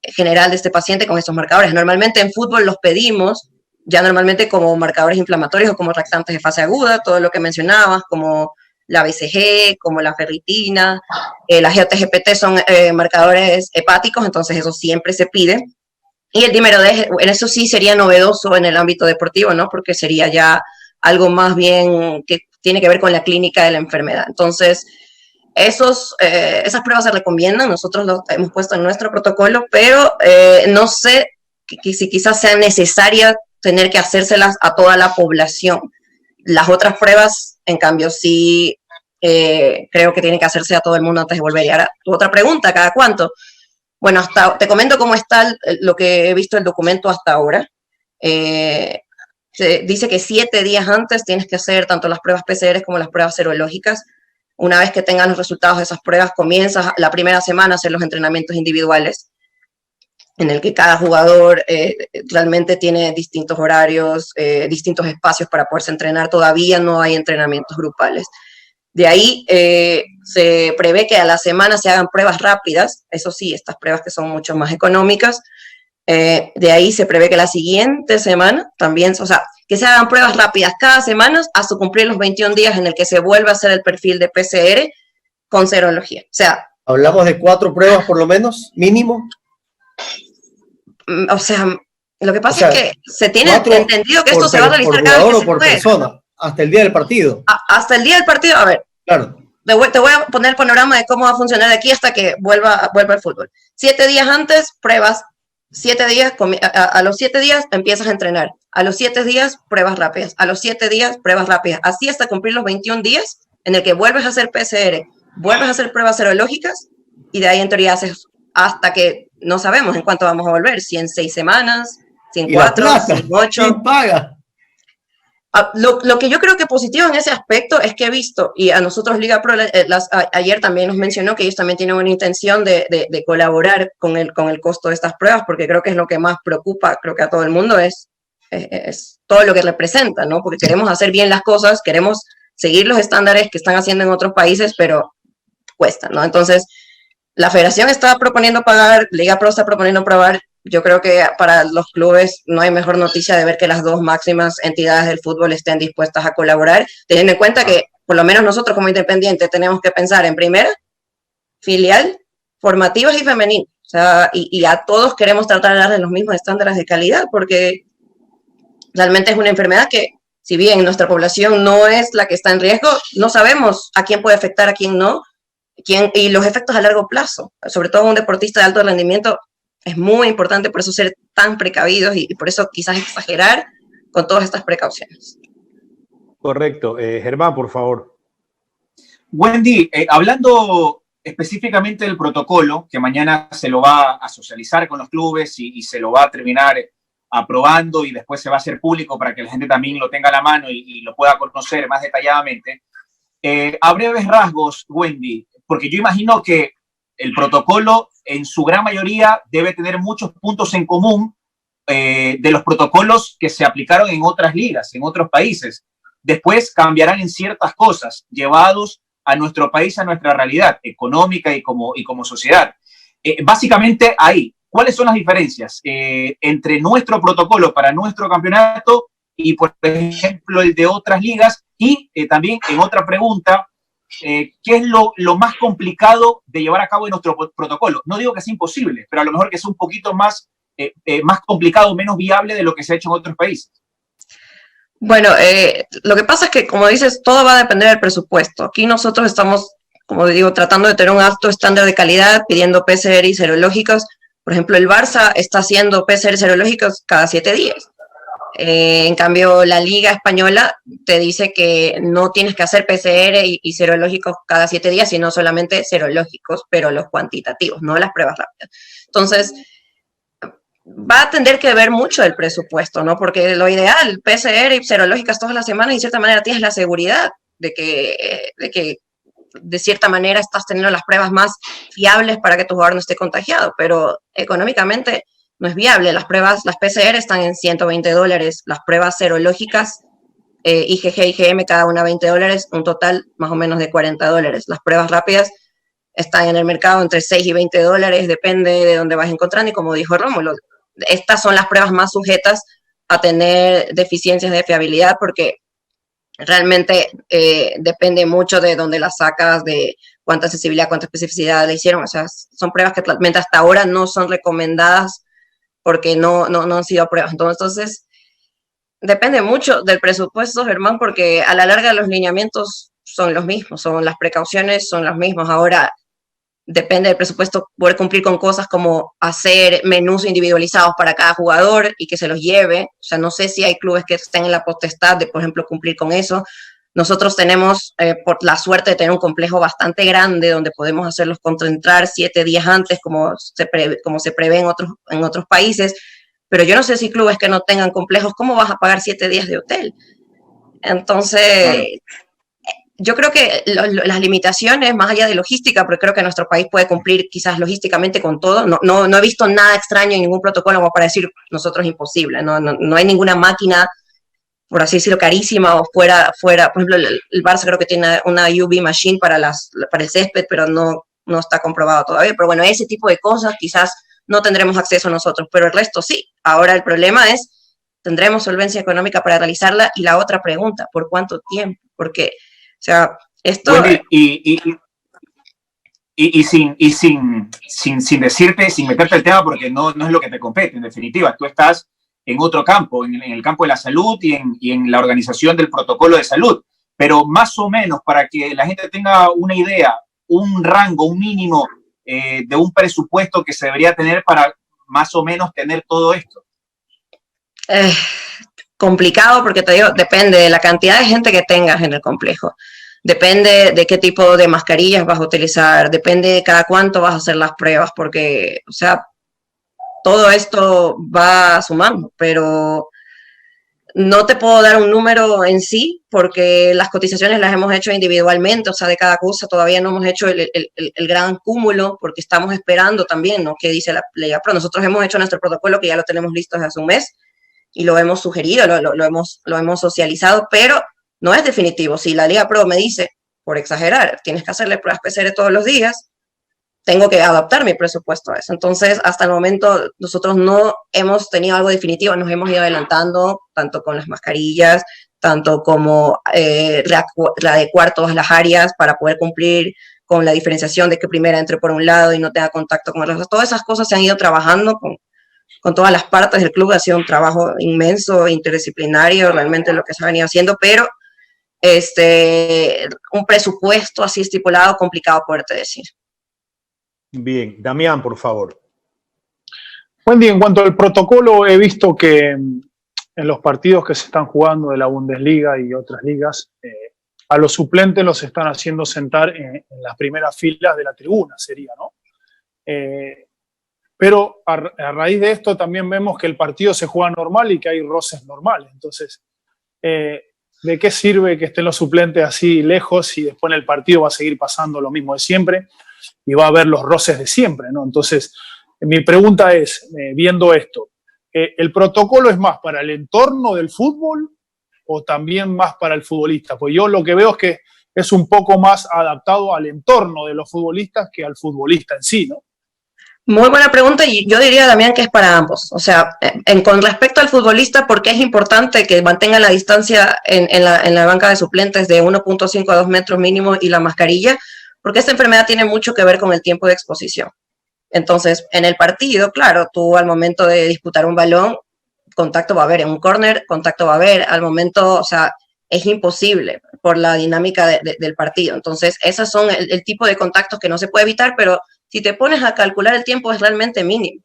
general de este paciente con estos marcadores. Normalmente en fútbol los pedimos ya normalmente como marcadores inflamatorios o como reactantes de fase aguda, todo lo que mencionabas, como la BCG, como la ferritina, las GOT-GPT son marcadores hepáticos, entonces eso siempre se pide. Y el dímero D, en eso sí sería novedoso en el ámbito deportivo, ¿no? Porque sería ya algo más bien que tiene que ver con la clínica de la enfermedad. Entonces, esas pruebas se recomiendan, nosotros los hemos puesto en nuestro protocolo, pero no sé si quizás sea necesaria tener que hacérselas a toda la población. Las otras pruebas, en cambio, sí creo que tienen que hacerse a todo el mundo antes de volver. Y ahora, tu otra pregunta, ¿cada cuánto? Bueno, te comento cómo está lo que he visto el documento hasta ahora. Se dice que 7 días antes tienes que hacer tanto las pruebas PCR como las pruebas serológicas. Una vez que tengan los resultados de esas pruebas, comienzas la primera semana a hacer los entrenamientos individuales, en el que cada jugador realmente tiene distintos horarios, distintos espacios para poderse entrenar. Todavía no hay entrenamientos grupales. De ahí se prevé que a la semana se hagan pruebas rápidas, eso sí, estas pruebas que son mucho más económicas. De ahí se prevé que la siguiente semana también, o sea, que se hagan pruebas rápidas cada semana hasta cumplir los 21 días en el que se vuelve a hacer el perfil de PCR con serología. O sea, ¿hablamos de 4 pruebas por lo menos, mínimo? O sea, lo que pasa es que se tiene entendido que esto se va a realizar cada vez que se por puede. persona, hasta el día del partido. Hasta el día del partido, a ver. Claro. Te voy a poner el panorama de cómo va a funcionar de aquí hasta que vuelva el fútbol. 7 días antes, pruebas. 7 días, a los 7 días empiezas a entrenar. A los 7 días, pruebas rápidas. A los 7 días, pruebas rápidas. Así hasta cumplir los 21 días en el que vuelves a hacer PCR, vuelves a hacer pruebas serológicas y de ahí en teoría haces hasta que no sabemos en cuánto vamos a volver. Si en 6 semanas, si en 4, si en 8. ¿Quién paga? Lo que yo creo que positivo en ese aspecto es que he visto, y a nosotros Liga Pro ayer también nos mencionó que ellos también tienen una intención de colaborar con el costo de estas pruebas, porque creo que es lo que más preocupa, creo que a todo el mundo es todo lo que representa, ¿no? Porque queremos hacer bien las cosas, queremos seguir los estándares que están haciendo en otros países, pero cuesta, ¿no? Entonces, la federación está proponiendo pagar, Liga Pro está proponiendo pagar. Yo creo que para los clubes no hay mejor noticia de ver que las 2 máximas entidades del fútbol estén dispuestas a colaborar, teniendo en cuenta que por lo menos nosotros como Independiente tenemos que pensar en primera, filial formativas y femeninas. O sea, y a todos queremos tratar de darles los mismos estándares de calidad, porque realmente es una enfermedad que, si bien nuestra población no es la que está en riesgo, no sabemos a quién puede afectar, a quién no, y los efectos a largo plazo, sobre todo un deportista de alto rendimiento, es muy importante, por eso ser tan precavidos y por eso quizás exagerar con todas estas precauciones. Correcto. Germán, por favor. Wendy, hablando específicamente del protocolo, que mañana se lo va a socializar con los clubes y se lo va a terminar aprobando y después se va a hacer público para que la gente también lo tenga a la mano y lo pueda conocer más detalladamente. A breves rasgos, Wendy, porque yo imagino que el protocolo en su gran mayoría debe tener muchos puntos en común de los protocolos que se aplicaron en otras ligas, en otros países. Después cambiarán en ciertas cosas, llevados a nuestro país, a nuestra realidad económica y como sociedad. Básicamente ahí, ¿cuáles son las diferencias entre nuestro protocolo para nuestro campeonato y, por ejemplo, el de otras ligas? Y también en otra pregunta, ¿qué es lo más complicado de llevar a cabo en nuestro protocolo? No digo que sea imposible, pero a lo mejor que sea un poquito más complicado, menos viable de lo que se ha hecho en otros países. Bueno, lo que pasa es que, como dices, todo va a depender del presupuesto. Aquí nosotros estamos, como digo, tratando de tener un alto estándar de calidad, pidiendo PCR y serológicos. Por ejemplo, el Barça está haciendo PCR y serológicos cada 7 días. En cambio, la Liga Española te dice que no tienes que hacer PCR y serológicos cada 7 días, sino solamente serológicos, pero los cuantitativos, no las pruebas rápidas. Entonces, va a tener que ver mucho el presupuesto, ¿no? Porque lo ideal, PCR y serológicas todas las semanas, y de cierta manera tienes la seguridad de que de cierta manera estás teniendo las pruebas más fiables para que tu jugador no esté contagiado, pero económicamente no es viable. Las PCR están en $120, las pruebas serológicas, IgG, IgM, cada una $20, un total más o menos de $40. Las pruebas rápidas están en el mercado entre $6 y $20, depende de dónde vas encontrando, y como dijo Rómulo, estas son las pruebas más sujetas a tener deficiencias de fiabilidad, porque realmente depende mucho de dónde las sacas, de cuánta sensibilidad, cuánta especificidad le hicieron. O sea, son pruebas que realmente hasta ahora no son recomendadas porque no han sido pruebas. Entonces, depende mucho del presupuesto, Germán, porque a la larga los lineamientos son los mismos, las precauciones son las mismas. Ahora, depende del presupuesto poder cumplir con cosas como hacer menús individualizados para cada jugador y que se los lleve. O sea, no sé si hay clubes que estén en la potestad de, por ejemplo, cumplir con eso. Nosotros tenemos, por la suerte de tener un complejo bastante grande donde podemos hacerlos concentrar 7 días antes, como se prevé en otros países, pero yo no sé si clubes que no tengan complejos, ¿cómo vas a pagar 7 días de hotel? Entonces, yo creo que las limitaciones, más allá de logística, porque creo que nuestro país puede cumplir quizás logísticamente con todo. No he visto nada extraño en ningún protocolo como para decir nosotros es imposible. No hay ninguna máquina, por así decirlo, carísima o fuera. Por ejemplo, el Barça creo que tiene una UV machine para el césped, pero no está comprobado todavía. Pero bueno, ese tipo de cosas quizás no tendremos acceso nosotros, pero el resto sí. Ahora el problema es, ¿tendremos solvencia económica para realizarla? Y la otra pregunta, ¿por cuánto tiempo? Porque, o sea, esto... Wendy, sin decirte, sin meterte el tema, porque no es lo que te compete, en definitiva, tú estás en otro campo, en el campo de la salud y en la organización del protocolo de salud, pero más o menos para que la gente tenga una idea, un rango, un mínimo de un presupuesto que se debería tener para más o menos tener todo esto. Complicado, porque te digo, depende de la cantidad de gente que tengas en el complejo, depende de qué tipo de mascarillas vas a utilizar, depende de cada cuánto vas a hacer las pruebas, porque, o sea, todo esto va sumando, pero no te puedo dar un número en sí, porque las cotizaciones las hemos hecho individualmente, o sea, de cada cosa todavía no hemos hecho el gran cúmulo, porque estamos esperando también, ¿no?, qué dice la Liga Pro. Nosotros hemos hecho nuestro protocolo, que ya lo tenemos listo desde hace un mes, y lo hemos sugerido, lo hemos socializado, pero no es definitivo. Si la Liga Pro me dice, por exagerar, tienes que hacerle pruebas PCR todos los días, tengo que adaptar mi presupuesto a eso. Entonces, hasta el momento, nosotros no hemos tenido algo definitivo, nos hemos ido adelantando, tanto con las mascarillas, tanto como readecuar todas las áreas para poder cumplir con la diferenciación de que primera entre por un lado y no tenga contacto con el resto. Todas esas cosas se han ido trabajando con todas las partes del club. Ha sido un trabajo inmenso, interdisciplinario, realmente lo que se ha venido haciendo, pero un presupuesto así estipulado, complicado poderte decir. Bien, Damián, por favor. Wendy, en cuanto al protocolo, he visto que en los partidos que se están jugando de la Bundesliga y otras ligas, a los suplentes los están haciendo sentar en las primeras filas de la tribuna, sería, ¿no? Pero a raíz de esto también vemos que el partido se juega normal y que hay roces normales. Entonces, ¿de qué sirve que estén los suplentes así lejos si después en el partido va a seguir pasando lo mismo de siempre y va a haber los roces de siempre, ¿no? Entonces, mi pregunta es, viendo esto, ¿el protocolo es más para el entorno del fútbol o también más para el futbolista? Pues yo lo que veo es que es un poco más adaptado al entorno de los futbolistas que al futbolista en sí, ¿no? Muy buena pregunta, y yo diría, Damián, que es para ambos. O sea, con respecto al futbolista, ¿por qué es importante que mantenga la distancia en la banca de suplentes de 1.5 a 2 metros mínimo y la mascarilla? Porque esta enfermedad tiene mucho que ver con el tiempo de exposición. Entonces, en el partido, claro, tú al momento de disputar un balón, contacto va a haber, en un córner, contacto va a haber, al momento, o sea, es imposible por la dinámica del partido. Entonces, esos son el tipo de contactos que no se puede evitar, pero si te pones a calcular el tiempo es realmente mínimo.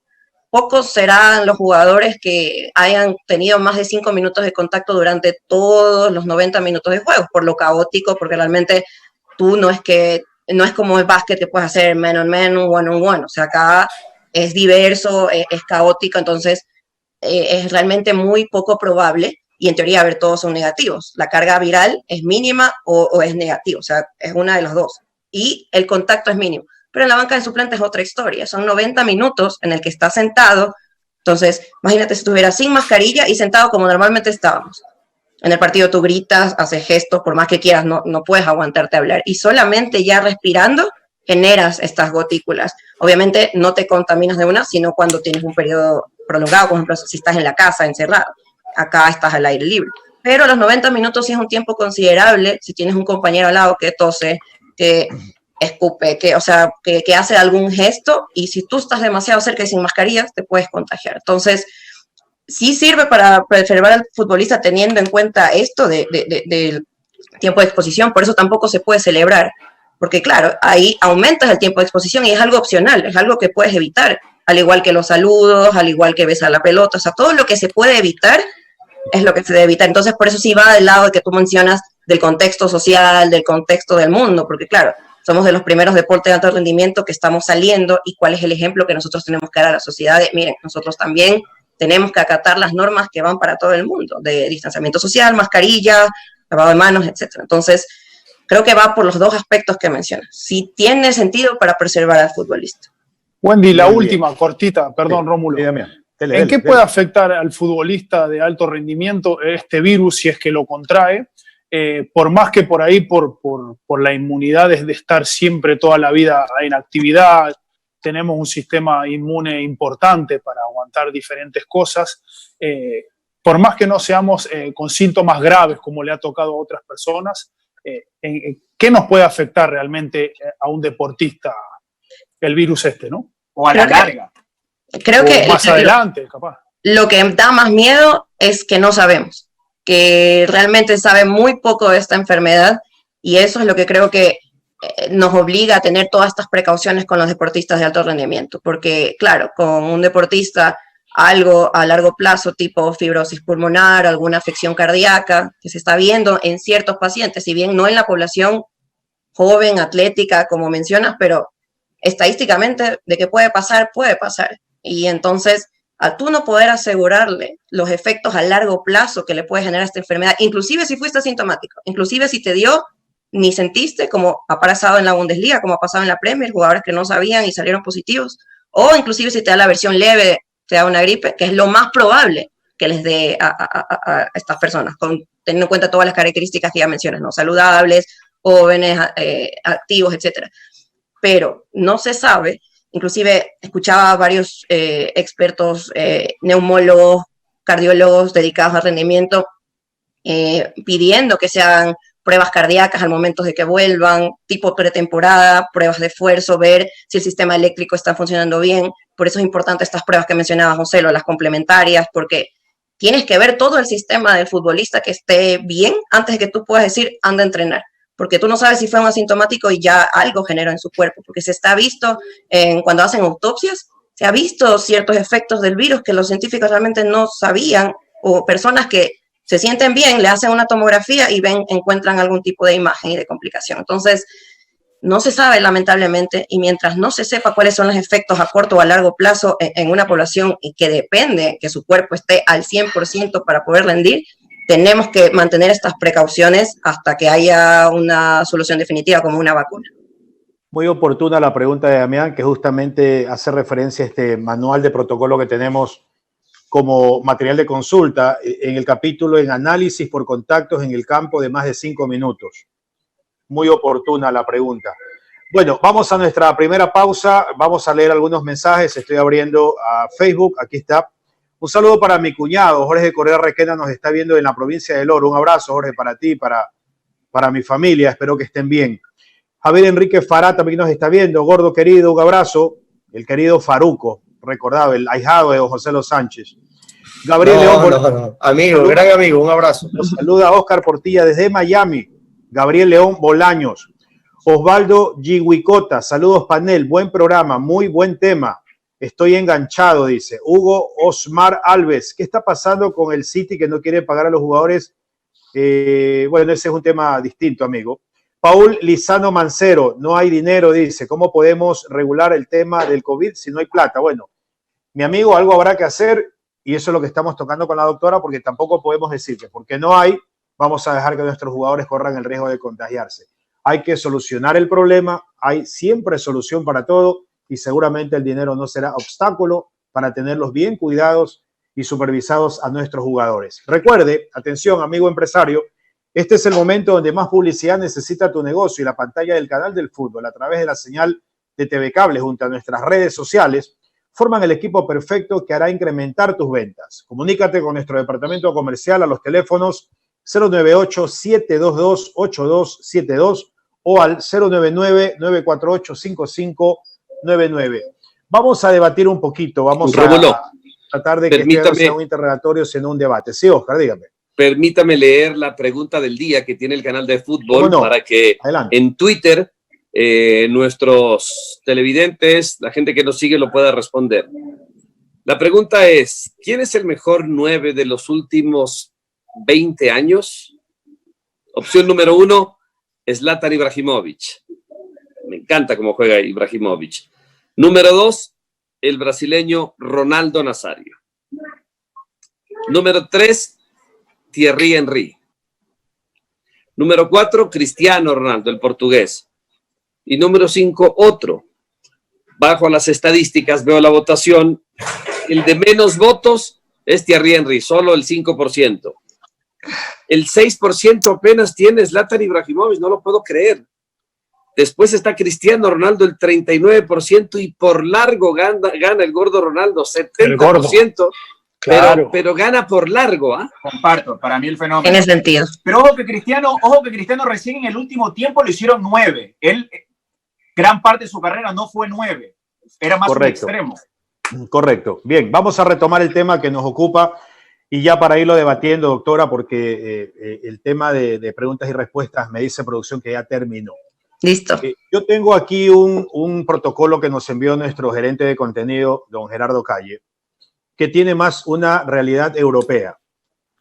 Pocos serán los jugadores que hayan tenido más de 5 minutos de contacto durante todos los 90 minutos de juego, por lo caótico, porque realmente tú no es como el básquet que puedes hacer man on man, one on one. O sea, acá es diverso, es caótico, entonces es realmente muy poco probable, y en teoría, a ver, todos son negativos. La carga viral es mínima o es negativa, o sea, es una de las dos. Y el contacto es mínimo. Pero en la banca de suplentes es otra historia. Son 90 minutos en el que estás sentado. Entonces, imagínate si estuvieras sin mascarilla y sentado como normalmente estábamos. En el partido tú gritas, haces gestos, por más que quieras, no puedes aguantarte a hablar. Y solamente ya respirando generas estas gotículas. Obviamente no te contaminas de una, sino cuando tienes un periodo prolongado, por ejemplo, si estás en la casa encerrado. Acá estás al aire libre. Pero los 90 minutos sí es un tiempo considerable si tienes un compañero al lado que tose, que escupe, que hace algún gesto, y si tú estás demasiado cerca y sin mascarillas, te puedes contagiar. Entonces, sí sirve para preservar al futbolista teniendo en cuenta esto del tiempo de exposición. Por eso tampoco se puede celebrar, porque claro, ahí aumentas el tiempo de exposición y es algo opcional, es algo que puedes evitar, al igual que los saludos, al igual que besar la pelota, o sea, todo lo que se puede evitar es lo que se debe evitar. Entonces, por eso sí va del lado de que tú mencionas del contexto social, del contexto del mundo, porque claro, somos de los primeros deportes de alto rendimiento que estamos saliendo, y cuál es el ejemplo que nosotros tenemos que dar a la sociedad. Miren, nosotros también tenemos que acatar las normas que van para todo el mundo, de distanciamiento social, mascarilla, lavado de manos, etc. Entonces, creo que va por los dos aspectos que mencionas. Sí tiene sentido para preservar al futbolista. Wendy, la última, cortita, perdón, Rómulo. ¿En qué puede afectar al futbolista de alto rendimiento este virus si es que lo contrae? Por más que por ahí, por la inmunidad de estar siempre toda la vida en actividad, tenemos un sistema inmune importante para aguantar diferentes cosas, por más que no seamos con síntomas graves como le ha tocado a otras personas, ¿qué nos puede afectar realmente a un deportista el virus ¿no? O a la larga. Creo que más adelante, capaz. Lo que da más miedo es que no sabemos, que realmente sabe muy poco de esta enfermedad, y eso es lo que creo que nos obliga a tener todas estas precauciones con los deportistas de alto rendimiento, porque claro, con un deportista algo a largo plazo, tipo fibrosis pulmonar, alguna afección cardíaca, que se está viendo en ciertos pacientes, si bien no en la población joven, atlética, como mencionas, pero estadísticamente de que puede pasar, puede pasar. Y entonces, al tú no poder asegurarle los efectos a largo plazo que le puede generar esta enfermedad, inclusive si fuiste asintomático, inclusive si te dio, ni sentiste, como ha pasado en la Bundesliga, como ha pasado en la Premier, jugadores que no sabían y salieron positivos, o inclusive si te da la versión leve, te da una gripe, que es lo más probable que les dé a estas personas, teniendo en cuenta todas las características que ya mencionas, ¿no? Saludables, jóvenes, activos, etcétera. Pero no se sabe. Inclusive escuchaba a varios expertos, neumólogos, cardiólogos dedicados al rendimiento, pidiendo que se hagan pruebas cardíacas al momento de que vuelvan, tipo pretemporada, pruebas de esfuerzo, ver si el sistema eléctrico está funcionando bien. Por eso es importante estas pruebas que mencionaba José, las complementarias, porque tienes que ver todo el sistema del futbolista que esté bien antes de que tú puedas decir, anda a entrenar. Porque tú no sabes si fue un asintomático y ya algo generó en su cuerpo, porque se está visto cuando hacen autopsias, se ha visto ciertos efectos del virus que los científicos realmente no sabían, o personas que se sienten bien, le hacen una tomografía y encuentran algún tipo de imagen y de complicación. Entonces, no se sabe lamentablemente, y mientras no se sepa cuáles son los efectos a corto o a largo plazo en una población y que depende que su cuerpo esté al 100% para poder rendir, tenemos que mantener estas precauciones hasta que haya una solución definitiva como una vacuna. Muy oportuna la pregunta de Damián, que justamente hace referencia a este manual de protocolo que tenemos como material de consulta en el capítulo en análisis por contactos en el campo de más de 5 minutos. Muy oportuna la pregunta. Bueno, vamos a nuestra primera pausa. Vamos a leer algunos mensajes. Estoy abriendo a Facebook. Aquí está. Un saludo para mi cuñado, Jorge Correa Requena, nos está viendo en la provincia del Oro. Un abrazo, Jorge, para ti, para mi familia. Espero que estén bien. Javier Enrique Fará también nos está viendo. Gordo querido, un abrazo. El querido Faruco, recordado, el ahijado de José Los Sánchez. Gabriel León. No. Amigo, gran amigo, un abrazo. Nos saluda Oscar Portilla desde Miami. Gabriel León Bolaños. Osvaldo Giguicota, saludos panel, buen programa, muy buen tema. Estoy enganchado, dice. Hugo Osmar Alves, ¿qué está pasando con el City que no quiere pagar a los jugadores? Bueno, ese es un tema distinto, amigo. Paul Lizano Mancero, no hay dinero, dice. ¿Cómo podemos regular el tema del COVID si no hay plata? Bueno, mi amigo, algo habrá que hacer y eso es lo que estamos tocando con la doctora porque tampoco podemos decir que porque no hay, vamos a dejar que nuestros jugadores corran el riesgo de contagiarse. Hay que solucionar el problema, hay siempre solución para todo y seguramente el dinero no será obstáculo para tenerlos bien cuidados y supervisados a nuestros jugadores. Recuerde, atención amigo empresario, este es el momento donde más publicidad necesita tu negocio y la pantalla del canal del fútbol a través de la señal de TV Cable junto a nuestras redes sociales forman el equipo perfecto que hará incrementar tus ventas. Comunícate con nuestro departamento comercial a los teléfonos 098-722-8272 o al 099-948-5599. Vamos a debatir un poquito, vamos a tratar de que este no sea un interrogatorio, sino un debate. Sí, Oscar, dígame. Permítame leer la pregunta del día que tiene el canal de fútbol para que en Twitter nuestros televidentes, la gente que nos sigue lo pueda responder. La pregunta es, ¿quién es el mejor 9 de los últimos 20 años? Opción número 1, Zlatan Ibrahimovic. Me encanta cómo juega Ibrahimovic. Número 2, el brasileño Ronaldo Nazario. Número 3, Thierry Henry. Número 4, Cristiano Ronaldo, el portugués. Y número 5, otro. Bajo las estadísticas, veo la votación. El de menos votos es Thierry Henry, solo el 5%. El 6% apenas tiene Zlatan Ibrahimovic, no lo puedo creer. Después está Cristiano Ronaldo, el 39%, y por largo gana el gordo Ronaldo, 70%. Claro. Pero gana por largo, ¿ah? Comparto, para mí el fenómeno. Tiene sentido. Pero ojo que Cristiano recién en el último tiempo lo hicieron 9. Él, gran parte de su carrera no fue 9. Era más un extremo. Correcto. Bien, vamos a retomar el tema que nos ocupa y ya para irlo debatiendo, doctora, porque el tema de preguntas y respuestas me dice producción que ya terminó. Listo. Yo tengo aquí un protocolo que nos envió nuestro gerente de contenido, don Gerardo Calle, que tiene más una realidad europea.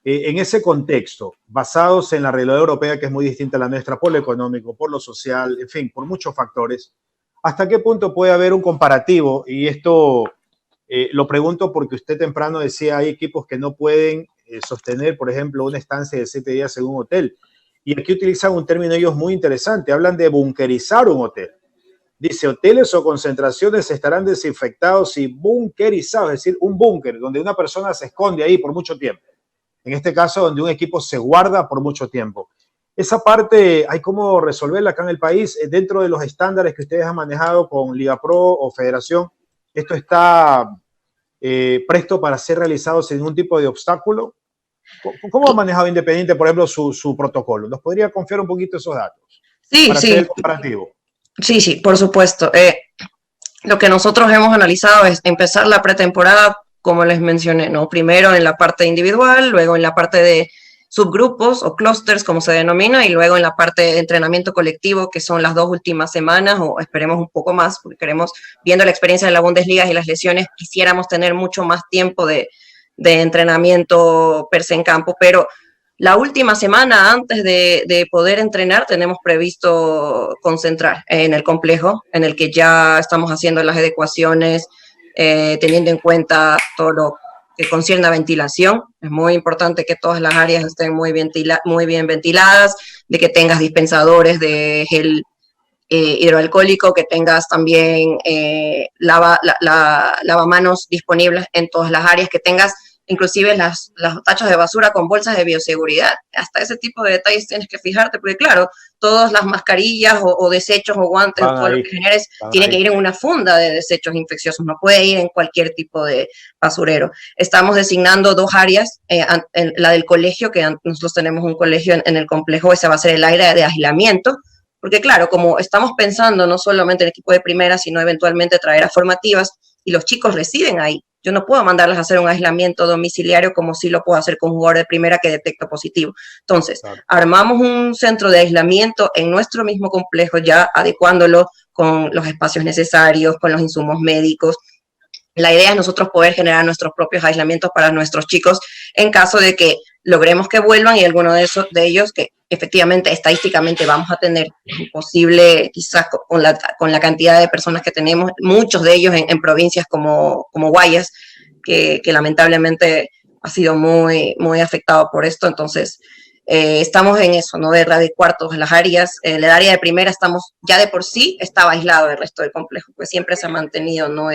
En ese contexto, basados en la realidad europea, que es muy distinta a la nuestra, por lo económico, por lo social, en fin, por muchos factores, ¿hasta qué punto puede haber un comparativo? Y esto lo pregunto porque usted temprano decía, hay equipos que no pueden sostener, por ejemplo, una estancia de 7 días en un hotel. Y aquí utilizan un término ellos muy interesante, hablan de bunkerizar un hotel. Dice, hoteles o concentraciones estarán desinfectados y bunkerizados, es decir, un búnker donde una persona se esconde ahí por mucho tiempo. En este caso, donde un equipo se guarda por mucho tiempo. Esa parte hay cómo resolverla acá en el país, dentro de los estándares que ustedes han manejado con Liga Pro o Federación. ¿Esto está presto para ser realizado sin ningún tipo de obstáculo? ¿Cómo ha manejado Independiente, por ejemplo, su protocolo? ¿Nos podría confiar un poquito esos datos Sí, para hacer sí, el comparativo? sí, por supuesto. Lo que nosotros hemos analizado es empezar la pretemporada, como les mencioné, ¿no? Primero en la parte individual, luego en la parte de subgrupos o clusters, como se denomina, y luego en la parte de entrenamiento colectivo, que son las 2 últimas semanas, o esperemos un poco más, porque queremos, viendo la experiencia de la Bundesliga y las lesiones, quisiéramos tener mucho más tiempo de entrenamiento per se en campo, pero la última semana antes de poder entrenar tenemos previsto concentrar en el complejo, en el que ya estamos haciendo las adecuaciones, teniendo en cuenta todo lo que concierne a ventilación. Es muy importante que todas las áreas estén muy bien ventiladas, de que tengas dispensadores de gel hidroalcohólico, que tengas también lavamanos disponibles en todas las áreas, que tengas inclusive las tachas de basura con bolsas de bioseguridad. Hasta ese tipo de detalles tienes que fijarte, porque claro, todas las mascarillas o desechos o guantes, o todo lo que generes, tiene que ir en una funda de desechos infecciosos, no puede ir en cualquier tipo de basurero. Estamos designando 2 áreas, la del colegio, que nosotros tenemos un colegio en el complejo, ese va a ser el área de aislamiento, porque claro, como estamos pensando no solamente en el equipo de primera, sino eventualmente traer a formativas, y los chicos residen ahí. Yo no puedo mandarles a hacer un aislamiento domiciliario como sí lo puedo hacer con un jugador de primera que detecta positivo. Entonces, armamos un centro de aislamiento en nuestro mismo complejo, ya adecuándolo con los espacios necesarios, con los insumos médicos. La idea es nosotros poder generar nuestros propios aislamientos para nuestros chicos en caso de que logremos que vuelvan, y alguno de ellos que efectivamente estadísticamente vamos a tener, posible quizás con la cantidad de personas que tenemos, muchos de ellos en provincias como Guayas, que lamentablemente ha sido muy, muy afectado por esto. Entonces estamos en eso, ¿no? De adecuar todas las áreas. El área de primera ya de por sí estaba aislado del resto del complejo, pues siempre se ha mantenido, ¿no?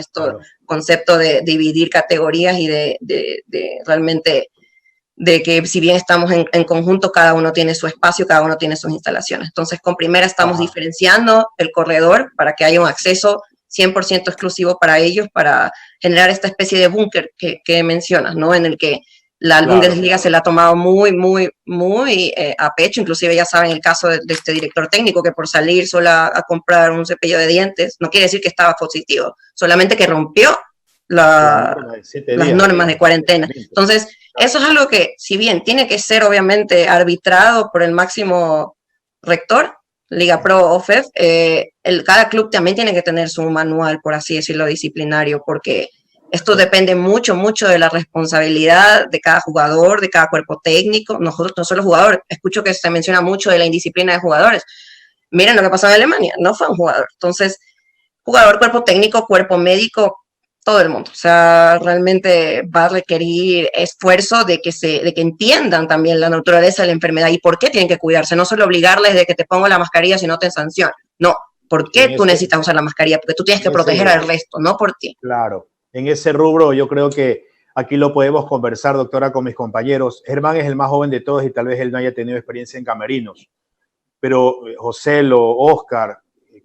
Concepto de dividir categorías y de realmente de que si bien estamos en conjunto, cada uno tiene su espacio, cada uno tiene sus instalaciones. Entonces, con primera estamos diferenciando el corredor para que haya un acceso 100% exclusivo para ellos, para generar esta especie de búnker que mencionas, ¿no? En el que la Bundesliga se la ha tomado muy, muy, muy a pecho. Inclusive ya saben el caso de este director técnico que por salir sola a comprar un cepillo de dientes, no quiere decir que estaba positivo, solamente que rompió las normas de cuarentena. Entonces, eso es algo que, si bien tiene que ser obviamente arbitrado por el máximo rector, Liga Pro o FEF, cada club también tiene que tener su manual, por así decirlo, disciplinario, porque esto depende mucho, mucho de la responsabilidad de cada jugador, de cada cuerpo técnico. Nosotros, no solo jugador, escucho que se menciona mucho de la indisciplina de jugadores. Miren lo que pasó en Alemania, no fue un jugador. Entonces, jugador, cuerpo técnico, cuerpo médico, todo el mundo. O sea, realmente va a requerir esfuerzo de que entiendan también la naturaleza de la enfermedad y por qué tienen que cuidarse. No solo obligarles de que te pongo la mascarilla si no te sanciono. No, ¿por qué tú necesitas usar la mascarilla? Porque tú tienes que proteger al resto, no por ti. Claro. En ese rubro yo creo que aquí lo podemos conversar, doctora, con mis compañeros. Germán es el más joven de todos y tal vez él no haya tenido experiencia en camerinos. Pero José, Oscar,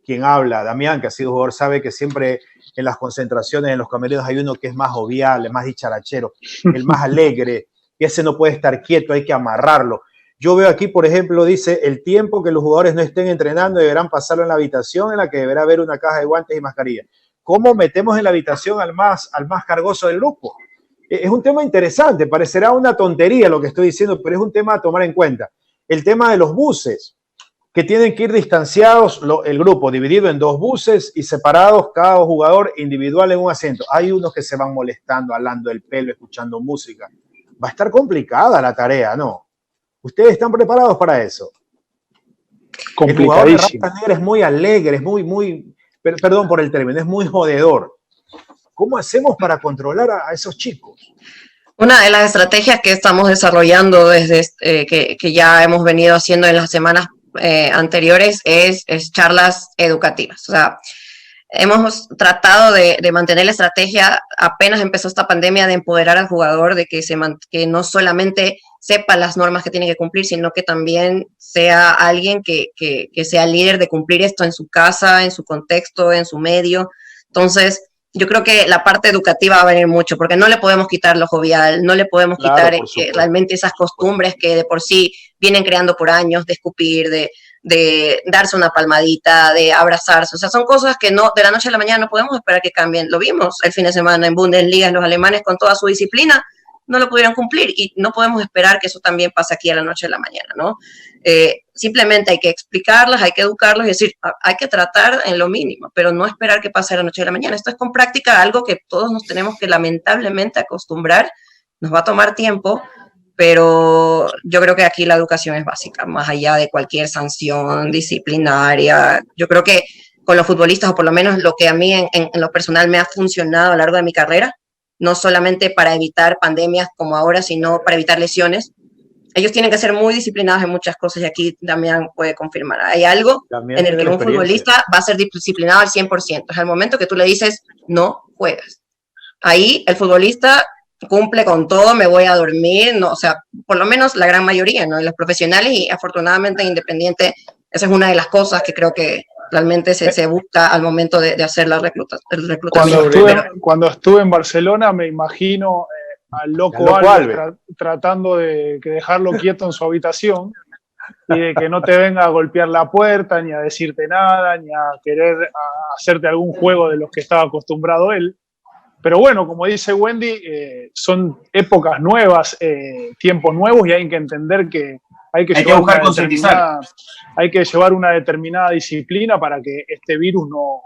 quien habla, Damián, que ha sido jugador, sabe que siempre en las concentraciones, en los camerinos, hay uno que es más jovial, más dicharachero, el más alegre, y ese no puede estar quieto, hay que amarrarlo. Yo veo aquí, por ejemplo, dice, el tiempo que los jugadores no estén entrenando deberán pasarlo en la habitación en la que deberá haber una caja de guantes y mascarilla. ¿Cómo metemos en la habitación al más cargoso del grupo? Es un tema interesante, parecerá una tontería lo que estoy diciendo, pero es un tema a tomar en cuenta. El tema de los buses, que tienen que ir distanciados, el grupo dividido en 2 buses y separados cada jugador individual en un asiento. Hay unos que se van molestando, alando el pelo, escuchando música. Va a estar complicada la tarea, ¿no? ¿Ustedes están preparados para eso? El jugador de Raza Negra es muy alegre, es muy, perdón por el término, es muy jodedor. ¿Cómo hacemos para controlar a esos chicos? Una de las estrategias que estamos desarrollando desde que ya hemos venido haciendo en las semanas anteriores es charlas educativas. O sea, hemos tratado de mantener la estrategia, apenas empezó esta pandemia, de empoderar al jugador, de que no solamente sepa las normas que tiene que cumplir, sino que también sea alguien que sea líder de cumplir esto en su casa, en su contexto, en su medio. Entonces, yo creo que la parte educativa va a venir mucho, porque no le podemos quitar lo jovial, no le podemos quitar realmente esas costumbres que de por sí vienen creando por años, de escupir, de darse una palmadita, de abrazarse. O sea, son cosas que no de la noche a la mañana no podemos esperar que cambien. Lo vimos el fin de semana en Bundesliga, los alemanes con toda su disciplina no lo pudieron cumplir y no podemos esperar que eso también pase aquí a la noche a la mañana, ¿no? Simplemente hay que explicarlas, hay que educarlos y decir, hay que tratar en lo mínimo, pero no esperar que pase a la noche a la mañana. Esto es con práctica algo que todos nos tenemos que lamentablemente acostumbrar, nos va a tomar tiempo, pero yo creo que aquí la educación es básica, más allá de cualquier sanción disciplinaria. Yo creo que con los futbolistas, o por lo menos lo que a mí en lo personal me ha funcionado a lo largo de mi carrera, no solamente para evitar pandemias como ahora, sino para evitar lesiones. Ellos tienen que ser muy disciplinados en muchas cosas y aquí Damián puede confirmar. Hay algo en el que un futbolista va a ser disciplinado al 100%. Es el momento que tú le dices, no juegas. Ahí el futbolista cumple con todo, me voy a dormir, no, o sea, por lo menos la gran mayoría, ¿no? Los profesionales y afortunadamente Independiente, esa es una de las cosas que creo que realmente se busca al momento de hacer el reclutamiento. Cuando estuve en Barcelona me imagino al loco Alves tratando de dejarlo quieto en su habitación y de que no te venga a golpear la puerta, ni a decirte nada, ni a querer hacerte algún juego de los que estaba acostumbrado él. Pero bueno, como dice Wendy, son épocas nuevas, tiempos nuevos y hay que entender que hay que llevar una determinada disciplina para que este virus no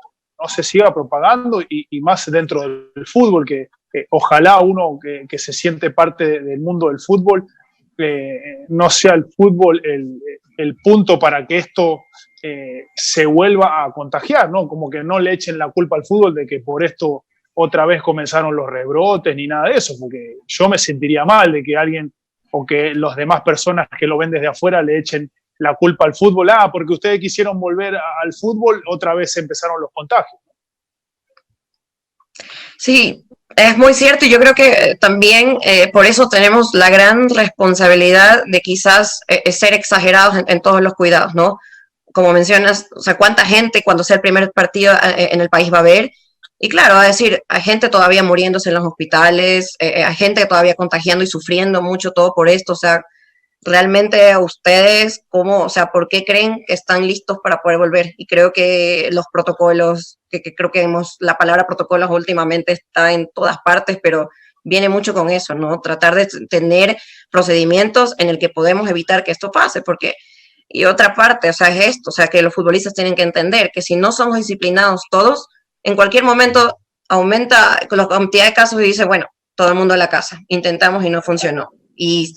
se siga propagando y más dentro del fútbol, que ojalá uno que se siente parte del mundo del fútbol, no sea el fútbol el punto para que esto se vuelva a contagiar, ¿no? Como que no le echen la culpa al fútbol de que por esto otra vez comenzaron los rebrotes ni nada de eso, porque yo me sentiría mal de que alguien o que las demás personas que lo ven desde afuera le echen la culpa al fútbol. Porque ustedes quisieron volver al fútbol, otra vez empezaron los contagios. Sí, es muy cierto y yo creo que también por eso tenemos la gran responsabilidad de quizás ser exagerados en todos los cuidados, ¿no? Como mencionas, o sea, cuánta gente cuando sea el primer partido en el país va a haber. Y claro, va a decir, hay gente todavía muriéndose en los hospitales, hay gente todavía contagiando y sufriendo mucho todo por esto, o sea, realmente ustedes, ¿cómo, o sea, por qué creen que están listos para poder volver? Y creo que los protocolos, que creo que la palabra protocolos últimamente está en todas partes, pero viene mucho con eso, ¿no? Tratar de tener procedimientos en el que podemos evitar que esto pase, porque, y otra parte, o sea, es esto, o sea, que los futbolistas tienen que entender que si no somos disciplinados todos, en cualquier momento aumenta la cantidad de casos y dice, bueno, todo el mundo a la casa, intentamos y no funcionó. Y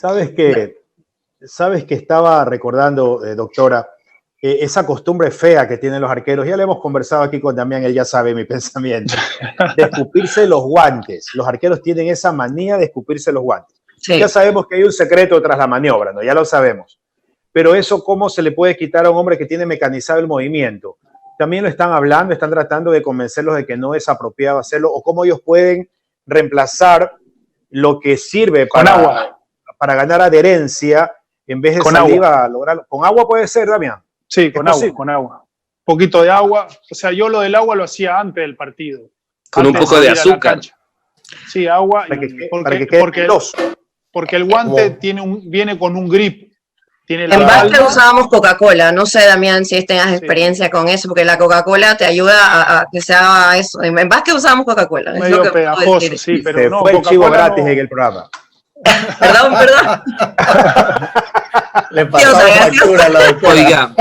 ¿Sabes que estaba recordando, doctora, esa costumbre fea que tienen los arqueros? Ya le hemos conversado aquí con Damián, él ya sabe mi pensamiento, de escupirse los guantes. Los arqueros tienen esa manía de escupirse los guantes. Sí. Ya sabemos que hay un secreto tras la maniobra, ¿no? Ya lo sabemos. Pero eso, ¿cómo se le puede quitar a un hombre que tiene mecanizado el movimiento? También lo están hablando, están tratando de convencerlos de que no es apropiado hacerlo, o cómo ellos pueden reemplazar lo que sirve para ganar adherencia en vez de saliva a lograrlo. ¿Con agua puede ser, Damián? Sí, con agua. Un poquito de agua. O sea, yo lo del agua lo hacía antes del partido. Con un poco de azúcar. Sí, agua. Porque el guante viene con un grip. En básquet usábamos Coca-Cola, no sé, Damián, si tengas experiencia con eso, porque la Coca-Cola te ayuda a que se haga eso. En básquet usábamos Coca-Cola. Medio pegajoso, sí, pero se no. Fue el chivo gratis en el programa. Perdón. Le pasó factura a la doctora. Oiga.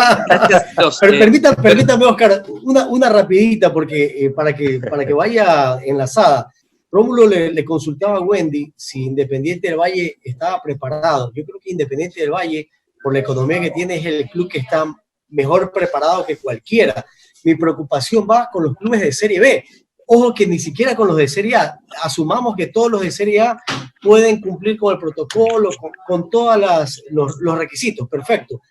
Permítame, Oscar, una rapidita, porque para que vaya enlazada. Rómulo le consultaba a Wendy si Independiente del Valle estaba preparado. Yo creo que Independiente del Valle, por la economía que tiene, es el club que está mejor preparado que cualquiera. Mi preocupación va con los clubes de Serie B. Ojo que ni siquiera con los de Serie A. Asumamos que todos los de Serie A pueden cumplir con el protocolo, con todos los requisitos. Perfecto.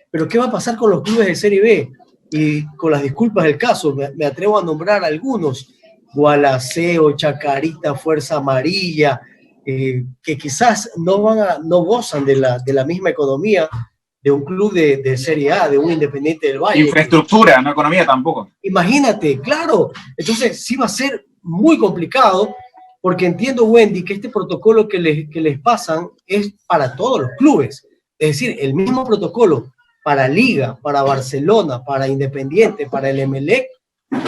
Pero ¿qué va a pasar con los clubes de Serie B? Y con las disculpas del caso, me atrevo a nombrar algunos. Gualaceo, Chacarita, Fuerza Amarilla, que quizás no gozan de la misma economía de un club de Serie A, de un Independiente del Valle. Infraestructura, no economía tampoco. Imagínate, claro. Entonces sí va a ser muy complicado, porque entiendo, Wendy, que este protocolo que les pasan es para todos los clubes. Es decir, el mismo protocolo para Liga, para Barcelona, para Independiente, para el Emelec,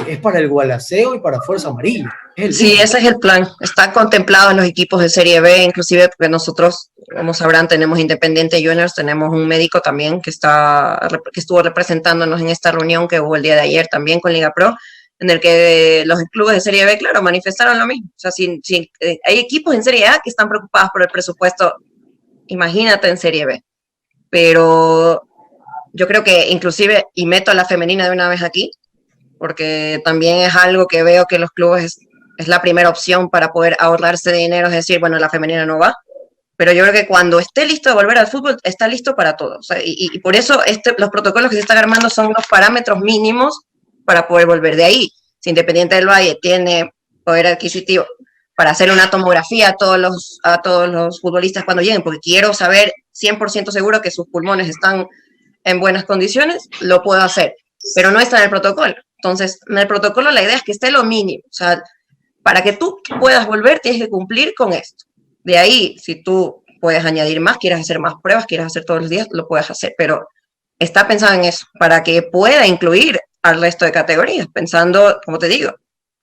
es para el Gualaceo y para Fuerza Amarilla. Sí, ese es el plan. Está contemplado en los equipos de Serie B, inclusive porque nosotros, como sabrán, tenemos Independiente Juniors, tenemos un médico también que estuvo representándonos en esta reunión que hubo el día de ayer también con Liga Pro, en el que los clubes de Serie B, claro, manifestaron lo mismo. O sea, hay equipos en Serie A que están preocupados por el presupuesto, imagínate en Serie B. Pero yo creo que inclusive, y meto a la femenina de una vez aquí, porque también es algo que veo que los clubes es la primera opción para poder ahorrarse dinero, es decir, bueno, la femenina no va, pero yo creo que cuando esté listo de volver al fútbol, está listo para todo. O sea, y por eso los protocolos que se están armando son los parámetros mínimos para poder volver. De ahí, si Independiente del Valle tiene poder adquisitivo para hacer una tomografía a todos los futbolistas cuando lleguen, porque quiero saber 100% seguro que sus pulmones están en buenas condiciones, lo puedo hacer, pero no está en el protocolo. Entonces, en el protocolo la idea es que esté lo mínimo. O sea, para que tú puedas volver, tienes que cumplir con esto. De ahí, si tú puedes añadir más, quieres hacer más pruebas, quieres hacer todos los días, lo puedes hacer. Pero está pensado en eso, para que pueda incluir al resto de categorías, pensando, como te digo,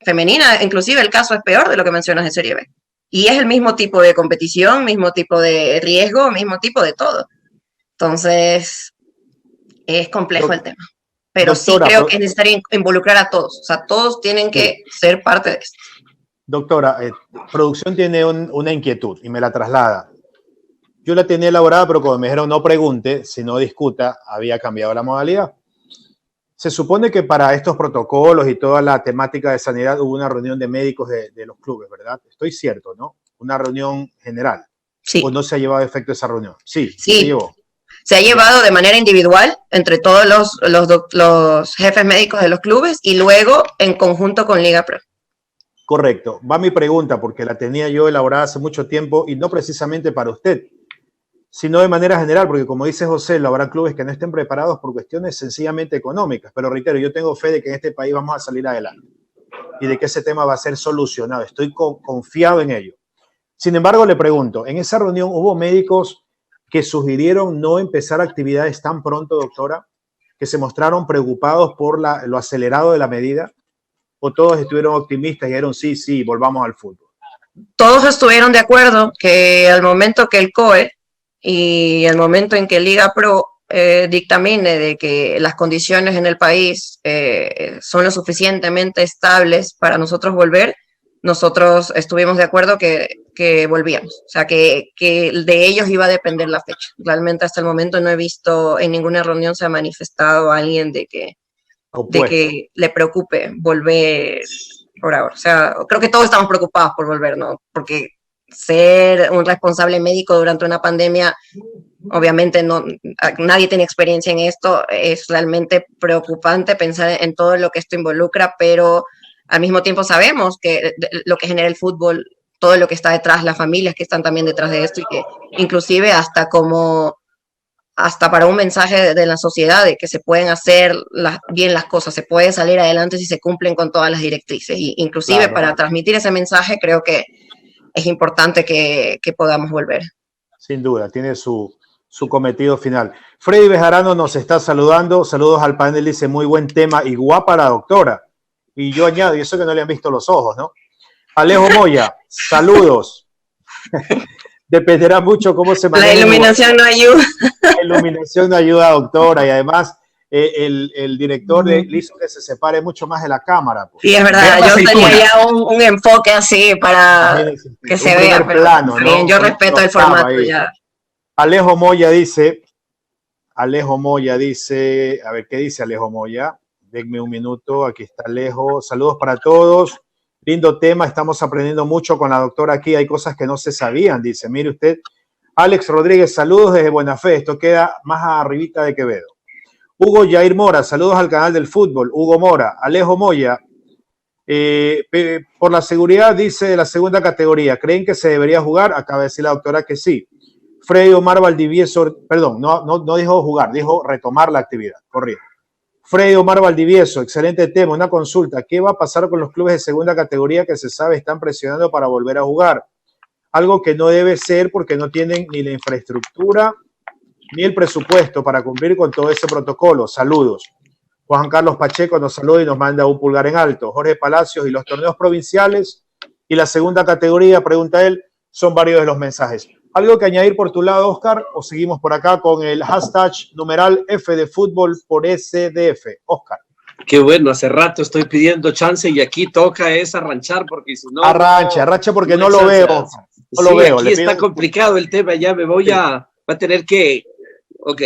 femenina, inclusive el caso es peor de lo que mencionas en Serie B. Y es el mismo tipo de competición, mismo tipo de riesgo, mismo tipo de todo. Entonces, es complejo el tema. Pero doctora, sí creo que es necesario involucrar a todos. O sea, todos tienen que ser parte de esto. Doctora, producción tiene una inquietud y me la traslada. Yo la tenía elaborada, pero como me dijeron no pregunte, sino discuta, había cambiado la modalidad. Se supone que para estos protocolos y toda la temática de sanidad hubo una reunión de médicos de los clubes, ¿verdad? Estoy cierto, ¿no? Una reunión general. Sí. ¿O no se ha llevado a efecto esa reunión? Sí, sí. Se llevó. Se ha llevado de manera individual entre todos los jefes médicos de los clubes y luego en conjunto con Liga Pro. Correcto. Va mi pregunta, porque la tenía yo elaborada hace mucho tiempo y no precisamente para usted, sino de manera general, porque como dice José, habrá clubes que no estén preparados por cuestiones sencillamente económicas, pero reitero, yo tengo fe de que en este país vamos a salir adelante y de que ese tema va a ser solucionado. Estoy confiado en ello. Sin embargo, le pregunto, ¿en esa reunión hubo médicos que sugirieron no empezar actividades tan pronto, doctora, que se mostraron preocupados por lo acelerado de la medida? ¿O todos estuvieron optimistas y dijeron sí, volvamos al fútbol? Todos estuvieron de acuerdo que al momento que el COE y el momento en que Liga Pro dictamine de que las condiciones en el país son lo suficientemente estables para nosotros volver, nosotros estuvimos de acuerdo que volvíamos. O sea, que de ellos iba a depender la fecha. Realmente hasta el momento no he visto en ninguna reunión se ha manifestado a alguien de que le preocupe volver por ahora. O sea, creo que todos estamos preocupados por volver, ¿no? Porque ser un responsable médico durante una pandemia, obviamente nadie tiene experiencia en esto, es realmente preocupante pensar en todo lo que esto involucra, pero al mismo tiempo sabemos que lo que genera el fútbol, todo lo que está detrás, las familias que están también detrás de esto y que inclusive hasta para un mensaje de la sociedad de que se pueden hacer bien las cosas, se puede salir adelante si se cumplen con todas las directrices. Y inclusive claro, para transmitir ese mensaje creo que es importante que podamos volver. Sin duda, tiene su cometido final. Freddy Bejarano nos está saludando. Saludos al panel, dice muy buen tema y guapa la doctora. Y yo añado, y eso que no le han visto los ojos, ¿no? Alejo Moya, saludos. Dependerá mucho cómo se maneja. La iluminación no ayuda. La iluminación no ayuda, doctora, y además el director le hizo que se separe mucho más de la cámara. Pues. Sí, es verdad, yo tenía ya un enfoque así para que se vea. Plano, ¿no? Bien, yo respeto el formato ya. Alejo Moya dice, a ver, ¿qué dice Alejo Moya? Denme un minuto, aquí está Alejo. Saludos para todos. Lindo tema, estamos aprendiendo mucho con la doctora aquí. Hay cosas que no se sabían, dice. Mire usted. Alex Rodríguez, saludos desde Buena Fe. Esto queda más arribita de Quevedo. Hugo Jair Mora, saludos al canal del fútbol. Hugo Mora, Alejo Moya. Por la seguridad, dice, de la segunda categoría. ¿Creen que se debería jugar? Acaba de decir la doctora que sí. Freddy Omar Valdivieso, perdón, no dijo jugar, dijo retomar la actividad. Corrijo. Freddy Omar Valdivieso, excelente tema, una consulta. ¿Qué va a pasar con los clubes de segunda categoría que se sabe están presionando para volver a jugar? Algo que no debe ser porque no tienen ni la infraestructura ni el presupuesto para cumplir con todo ese protocolo. Saludos. Juan Carlos Pacheco nos saluda y nos manda un pulgar en alto. Jorge Palacios, y los torneos provinciales y la segunda categoría, pregunta él, son varios de los mensajes. ¿Algo que añadir por tu lado, Oscar? ¿O seguimos por acá con el hashtag numeral F de fútbol por SDF? Oscar. Qué bueno, hace rato estoy pidiendo chance y aquí toca es arranchar porque si no... Arrancha porque no lo veo. No lo veo. Aquí está complicado el tema, ya me voy a tener que... Ok,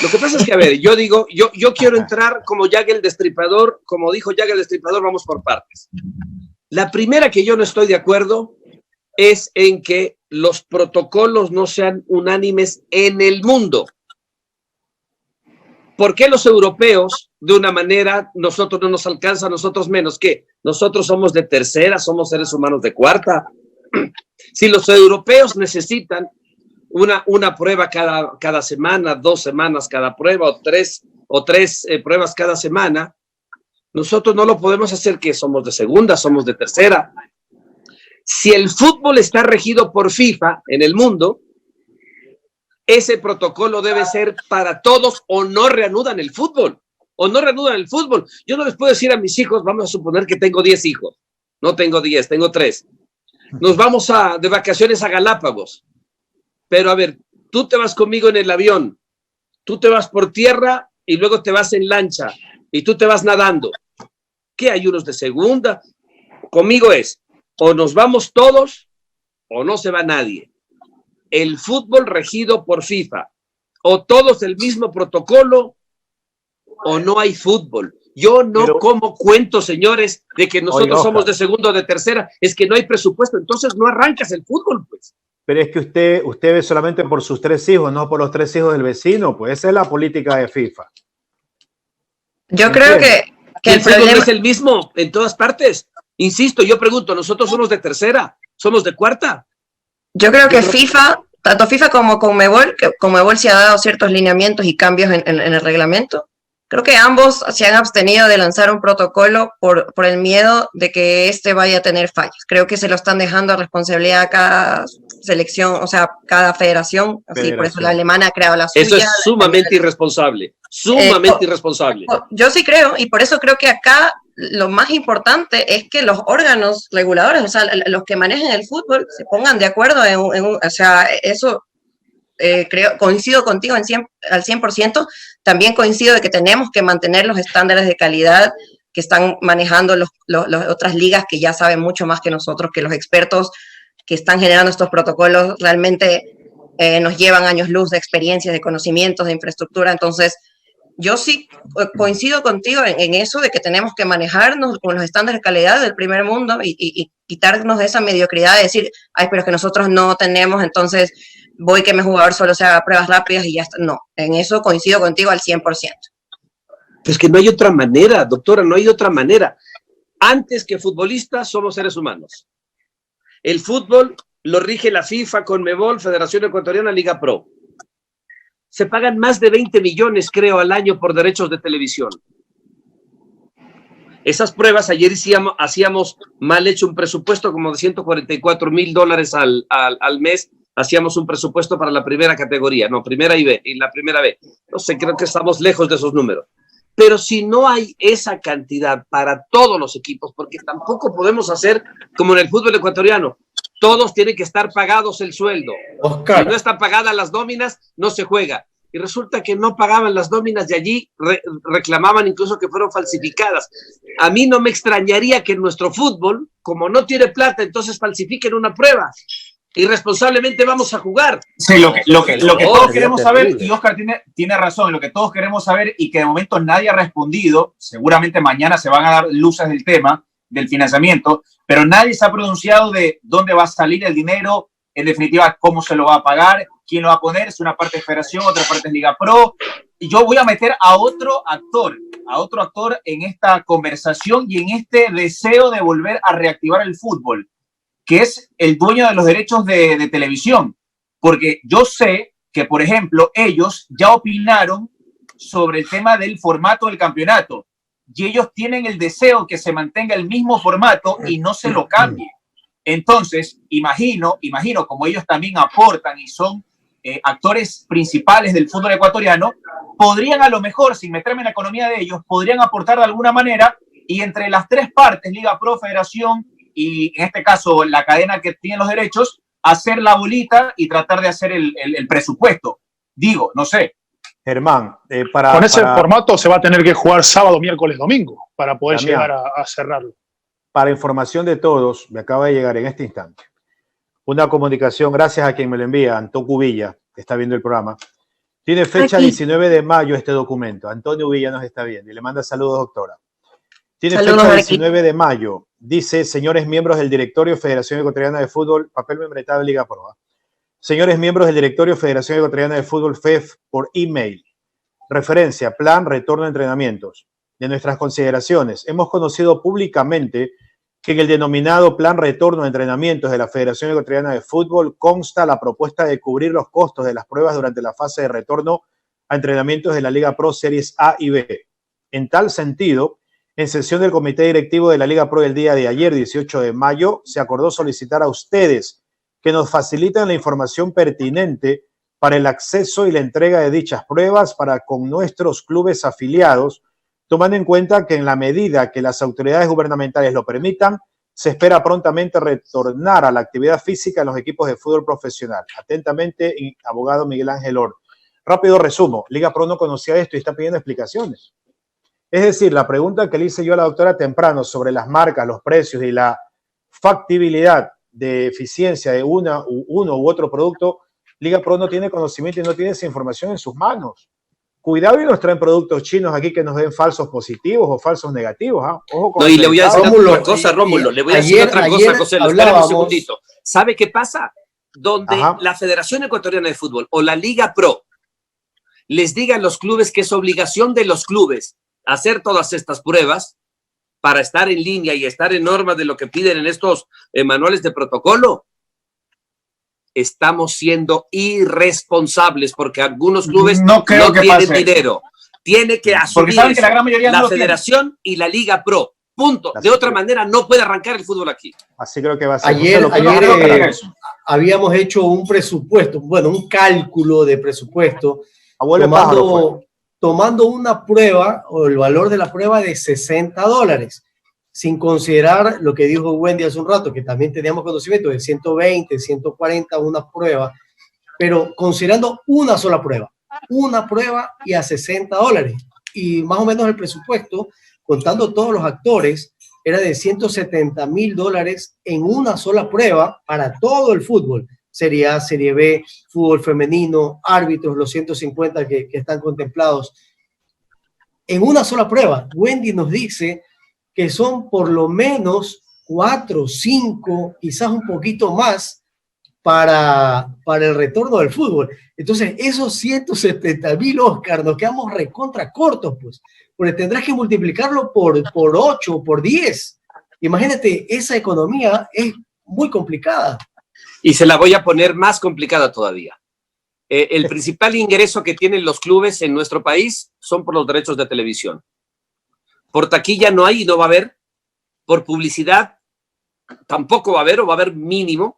lo que pasa es que, a ver, yo digo, yo quiero entrar como Jack el Destripador, como dijo Jack el Destripador, vamos por partes. La primera que yo no estoy de acuerdo es en que los protocolos no sean unánimes en el mundo. ¿Por qué los europeos, de una manera, nosotros no nos alcanza, nosotros menos? ¿Qué? Nosotros somos de tercera, somos seres humanos de cuarta. Si los europeos necesitan una prueba cada semana, 2 semanas cada prueba, o tres pruebas cada semana, nosotros no lo podemos hacer, que somos de segunda, somos de tercera. Si el fútbol está regido por FIFA en el mundo, ese protocolo debe ser para todos o no reanudan el fútbol. Yo no les puedo decir a mis hijos, vamos a suponer que tengo 10 hijos. No tengo 10, tengo 3. Nos vamos de vacaciones a Galápagos. Pero a ver, tú te vas conmigo en el avión, tú te vas por tierra y luego te vas en lancha y tú te vas nadando. ¿Qué hay unos de segunda? Conmigo es, o nos vamos todos o no se va nadie. El fútbol regido por FIFA, o todos el mismo protocolo o no hay fútbol. Yo no como cuento, señores, de que nosotros somos de segunda o de tercera, es que no hay presupuesto, entonces no arrancas el fútbol, pues. Pero es que usted ve solamente por sus 3 hijos, no por los 3 hijos del vecino, pues esa es la política de FIFA. Yo creo que el problema no es el mismo en todas partes. Insisto, yo pregunto, nosotros somos de tercera, somos de cuarta. Yo creo que FIFA, tanto FIFA como Conmebol, que Conmebol se ha dado ciertos lineamientos y cambios en el reglamento. Creo que ambos se han abstenido de lanzar un protocolo por el miedo de que este vaya a tener fallas. Creo que se lo están dejando a responsabilidad a cada selección, o sea, cada federación. Así, por eso la alemana ha creado la suya. Eso es sumamente irresponsable, irresponsable. Yo sí creo, y por eso creo que acá lo más importante es que los órganos reguladores, o sea, los que manejan el fútbol, se pongan de acuerdo o sea, eso... coincido contigo al 100%, también coincido de que tenemos que mantener los estándares de calidad que están manejando las otras ligas que ya saben mucho más que nosotros, que los expertos que están generando estos protocolos realmente nos llevan años luz de experiencias, de conocimientos, de infraestructura. Entonces, yo sí coincido contigo en eso de que tenemos que manejarnos con los estándares de calidad del primer mundo y quitarnos de esa mediocridad de decir, ay, pero es que nosotros no tenemos, entonces voy que mi jugador solo se haga pruebas rápidas y ya está. No, en eso coincido contigo al 100%. Es que no hay otra manera, doctora, no hay otra manera. Antes que futbolistas somos seres humanos. El fútbol lo rige la FIFA, Conmebol, Federación Ecuatoriana, Liga Pro. Se pagan más de 20 millones, creo, al año por derechos de televisión. Esas pruebas, ayer hacíamos mal hecho un presupuesto como de $144,000 al mes. Hacíamos un presupuesto para la primera categoría, no, primera y B, y la primera B. No sé, creo que estamos lejos de esos números. Pero si no hay esa cantidad para todos los equipos, porque tampoco podemos hacer como en el fútbol ecuatoriano, todos tienen que estar pagados el sueldo. Oscar. Si no están pagadas las nóminas, no se juega. Y resulta que no pagaban las nóminas de allí, reclamaban incluso que fueron falsificadas. A mí no me extrañaría que en nuestro fútbol, como no tiene plata, entonces falsifiquen una prueba. Irresponsablemente vamos a jugar. Sí, lo que todos queremos saber, y Oscar tiene razón, lo que todos queremos saber y que de momento nadie ha respondido, seguramente mañana se van a dar luces del tema del financiamiento, pero nadie se ha pronunciado de dónde va a salir el dinero, en definitiva, cómo se lo va a pagar, quién lo va a poner, si una parte es Federación, otra parte es Liga Pro. Y yo voy a meter a otro actor en esta conversación y en este deseo de volver a reactivar el fútbol, que es el dueño de los derechos de televisión. Porque yo sé que, por ejemplo, ellos ya opinaron sobre el tema del formato del campeonato. Y ellos tienen el deseo que se mantenga el mismo formato y no se lo cambie. Entonces, imagino, como ellos también aportan y son actores principales del fútbol ecuatoriano, podrían a lo mejor, sin meterme en la economía de ellos, podrían aportar de alguna manera y entre las tres partes, Liga Pro, Federación y en este caso la cadena que tiene los derechos, hacer la bolita y tratar de hacer el presupuesto. Digo, no sé. Germán, con ese formato se va a tener que jugar sábado, miércoles, domingo para poder llegar a cerrarlo. Para información de todos, me acaba de llegar en este instante una comunicación, gracias a quien me lo envía, Antonio Villa, que está viendo el programa. Tiene fecha 19 de mayo este documento. Antonio Villa nos está viendo y le manda saludos, doctora. Tiene fecha 19 de mayo. Dice, señores miembros del directorio Federación Ecuatoriana de Fútbol, papel membretado de Liga Pro. Señores miembros del directorio Federación Ecuatoriana de Fútbol, FEF, por email. Referencia, plan, retorno a entrenamientos. De nuestras consideraciones, hemos conocido públicamente que en el denominado plan retorno a entrenamientos de la Federación Ecuatoriana de Fútbol consta la propuesta de cubrir los costos de las pruebas durante la fase de retorno a entrenamientos de la Liga Pro Series A y B. En tal sentido, en sesión del Comité Directivo de la Liga Pro el día de ayer, 18 de mayo, se acordó solicitar a ustedes que nos faciliten la información pertinente para el acceso y la entrega de dichas pruebas para con nuestros clubes afiliados, tomando en cuenta que en la medida que las autoridades gubernamentales lo permitan, se espera prontamente retornar a la actividad física en los equipos de fútbol profesional. Atentamente, abogado Miguel Ángel Or. Rápido resumo, Liga Pro no conocía esto y está pidiendo explicaciones. Es decir, la pregunta que le hice yo a la doctora temprano sobre las marcas, los precios y la factibilidad de eficiencia de uno u otro producto, Liga Pro no tiene conocimiento y no tiene esa información en sus manos. Cuidado y nos traen productos chinos aquí que nos den falsos positivos o falsos negativos. Ojo con y le voy a decir otra cosa, Rómulo. Le voy a decir otra cosa, José. Espérame un segundito. ¿Sabe qué pasa? Donde la Federación Ecuatoriana de Fútbol o la Liga Pro les digan a los clubes que es obligación de los clubes hacer todas estas pruebas para estar en línea y estar en norma de lo que piden en estos manuales de protocolo, estamos siendo irresponsables porque algunos clubes no tienen dinero. Tiene que asumir que la gran mayoría la Federación y la Liga Pro. Punto. De otra manera no puede arrancar el fútbol aquí. Así creo que va a ser. Ayer habíamos hecho un presupuesto, bueno, un cálculo de presupuesto, tomando una prueba o el valor de la prueba de $60, sin considerar lo que dijo Wendy hace un rato, que también teníamos conocimiento de 120, 140, una prueba, pero considerando una sola prueba y a $60. Y más o menos el presupuesto, contando todos los actores, era de $170,000 en una sola prueba para todo el fútbol. Serie A, Serie B, fútbol femenino, árbitros, los 150 que están contemplados. En una sola prueba, Wendy nos dice que son por lo menos 4, 5, quizás un poquito más para el retorno del fútbol. Entonces, esos 170,000, Oscar, nos quedamos recontra cortos, pues, porque tendrás que multiplicarlo por 8 o por 10. Imagínate, esa economía es muy complicada. Y se la voy a poner más complicada todavía. El principal ingreso que tienen los clubes en nuestro país son por los derechos de televisión. Por taquilla no hay y no va a haber. Por publicidad tampoco va a haber o va a haber mínimo.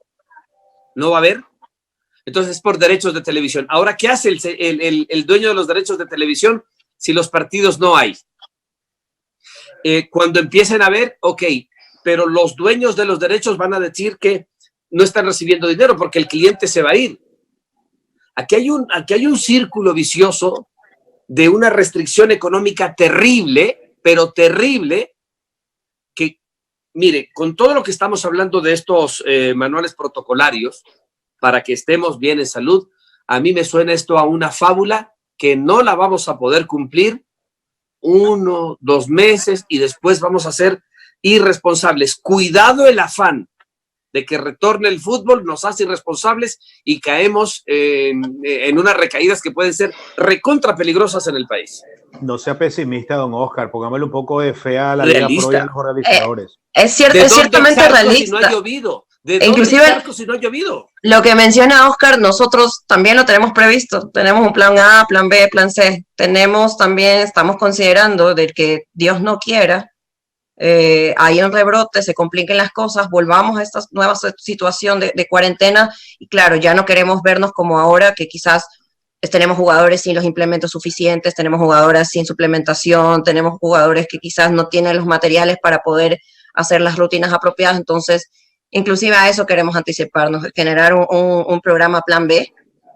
No va a haber. Entonces es por derechos de televisión. Ahora, ¿qué hace el dueño de los derechos de televisión si los partidos no hay? Cuando empiecen a ver, ok, pero los dueños de los derechos van a decir que no están recibiendo dinero porque el cliente se va a ir. Aquí hay un círculo vicioso de una restricción económica terrible, pero terrible, que, mire, con todo lo que estamos hablando de estos manuales protocolarios, para que estemos bien en salud, a mí me suena esto a una fábula que no la vamos a poder cumplir 1, 2 meses y después vamos a ser irresponsables. Cuidado el afán de que retorne el fútbol, nos hace irresponsables y caemos en unas recaídas que pueden ser recontra peligrosas en el país. No sea pesimista, don Oscar, pongámosle un poco de fe a la Liga Pro y a los realizadores. Es ciertamente realista. Si no ha llovido, ¿De E dónde inclusive saco si no ha llovido? lo que menciona Oscar, nosotros también lo tenemos previsto. Tenemos un plan A, plan B, plan C. Tenemos también, estamos considerando de que Dios no quiera, hay un rebrote, se compliquen las cosas, volvamos a esta nueva situación de cuarentena y claro, ya no queremos vernos como ahora, que quizás tenemos jugadores sin los implementos suficientes, tenemos jugadoras sin suplementación, tenemos jugadores que quizás no tienen los materiales para poder hacer las rutinas apropiadas, entonces inclusive a eso queremos anticiparnos, generar un programa plan B,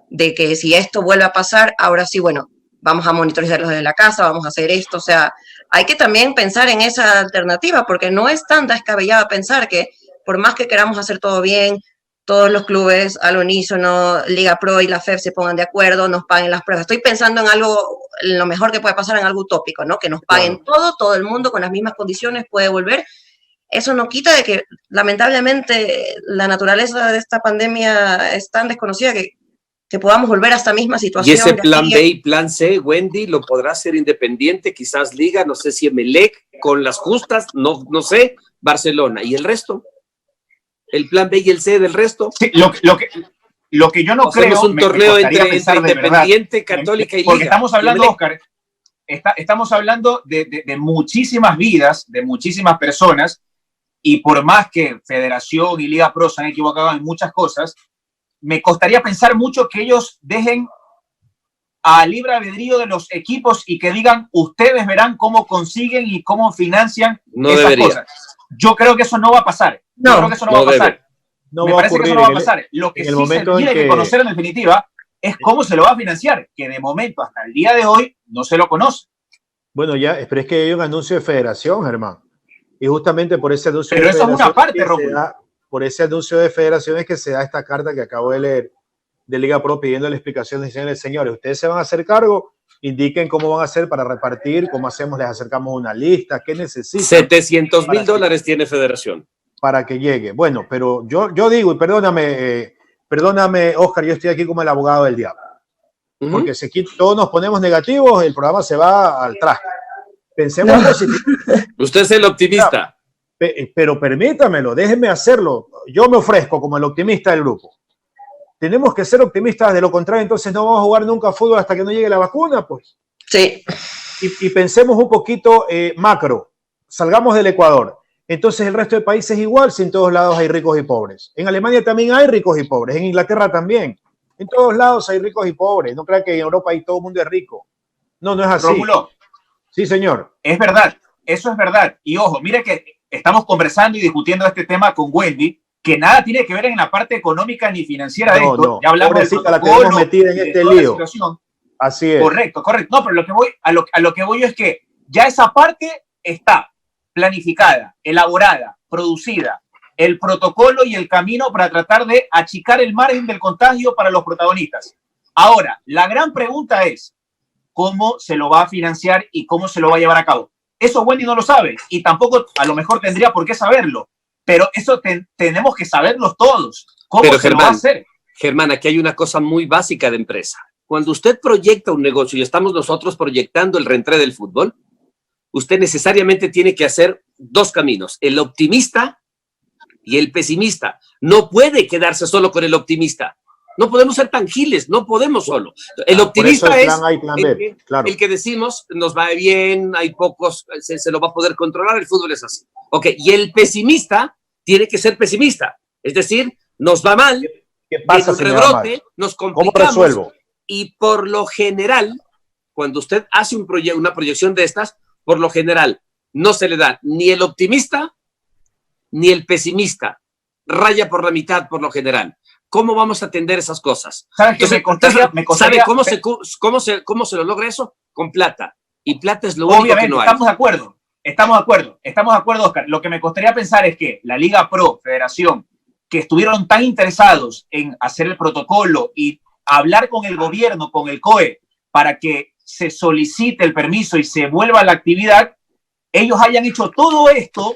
de que si esto vuelve a pasar, ahora sí, bueno, vamos a monitorizarlos desde la casa, vamos a hacer esto, o sea, hay que también pensar en esa alternativa, porque no es tan descabellado pensar que por más que queramos hacer todo bien, todos los clubes al unísono, Liga Pro y la FEF se pongan de acuerdo, nos paguen las pruebas. Estoy pensando en algo, en lo mejor que puede pasar, en algo utópico, ¿no? Que nos paguen todo el mundo con las mismas condiciones puede volver. Eso no quita de que, lamentablemente, la naturaleza de esta pandemia es tan desconocida que podamos volver a esta misma Y situación. ese plan B y plan C, Wendy, lo podrá hacer Independiente, quizás Liga, no sé si Emelec, con las justas, no sé, Barcelona. ¿Y el resto? ¿El plan B y el C del resto? Sí, lo que yo no Hacemos creo... un torneo entre Independiente, verdad, Católica y Liga. Porque estamos hablando, Oscar, estamos hablando de muchísimas vidas, de muchísimas personas, y por más que Federación y Liga Pro se han equivocado en muchas cosas, me costaría pensar mucho que ellos dejen a libre albedrío de los equipos y que digan, ustedes verán cómo consiguen y cómo financian esas cosas. Yo creo que eso no va a pasar. Yo creo que eso no va a pasar. Me parece que eso no va a pasar. Lo que sí se tiene que conocer en definitiva es cómo se lo va a financiar, que de momento hasta el día de hoy no se lo conoce. Bueno, ya, pero es que hay un anuncio de federación, Germán. Y justamente por ese anuncio pero de federación. Pero eso es una parte, Rómulo. Por ese anuncio de federación es que se da esta carta que acabo de leer de Liga Pro pidiéndole explicaciones, diciéndole, señores, ustedes se van a hacer cargo, indiquen cómo van a hacer para repartir, cómo hacemos, les acercamos una lista, qué necesitan. $700,000 tiene Federación. Para que llegue. Bueno, pero yo digo, y perdóname, Oscar, yo estoy aquí como el abogado del diablo. Porque si aquí todos nos ponemos negativos, el programa se va al traste. Pensemos positivo. Usted es el optimista. Pero permítamelo, déjenme hacerlo. Yo me ofrezco como el optimista del grupo. Tenemos que ser optimistas, de lo contrario, entonces no vamos a jugar nunca fútbol hasta que no llegue la vacuna, pues. Sí. Y pensemos un poquito macro. Salgamos del Ecuador. Entonces el resto de países igual, si en todos lados hay ricos y pobres. En Alemania también hay ricos y pobres, en Inglaterra también. En todos lados hay ricos y pobres. No crean que en Europa hay todo el mundo es rico. No, no es así. Rómulo. Sí, señor. Es verdad, eso es verdad. Y ojo, mire que estamos conversando y discutiendo este tema con Wendy, que nada tiene que ver en la parte económica ni financiera de esto. No. Ya hablamos del protocolo, la tenemos metida en este lío. Así es. Correcto. No, pero a lo que voy es que ya esa parte está planificada, elaborada, producida, el protocolo y el camino para tratar de achicar el margen del contagio para los protagonistas. Ahora, la gran pregunta es, ¿cómo se lo va a financiar y cómo se lo va a llevar a cabo? Eso Wendy no lo sabe y tampoco a lo mejor tendría por qué saberlo, pero eso tenemos que saberlo todos. ¿Cómo se lo va a hacer? Germán, aquí hay una cosa muy básica de empresa. Cuando usted proyecta un negocio y estamos nosotros proyectando el reentré del fútbol, usted necesariamente tiene que hacer dos caminos, el optimista y el pesimista. No puede quedarse solo con el optimista. No podemos ser tan giles, no podemos solo. El optimista es el que decimos, nos va bien, hay pocos, se lo va a poder controlar, el fútbol es así. Ok, y el pesimista tiene que ser pesimista. Es decir, nos va mal, ¿qué pasa, un rebrote, nos complicamos. ¿Cómo resuelvo? Y por lo general, cuando usted hace una proyección de estas, por lo general, no se le da ni el optimista ni el pesimista. Raya por la mitad, por lo general. ¿Cómo vamos a atender esas cosas? ¿Sabe qué me costaría? ¿Sabe cómo se lo logra eso? Con plata. Y plata es lo único que no hay. Estamos de acuerdo, Oscar. Lo que me costaría pensar es que la Liga Pro, Federación, que estuvieron tan interesados en hacer el protocolo y hablar con el gobierno, con el COE, para que se solicite el permiso y se vuelva a la actividad, ellos hayan hecho todo esto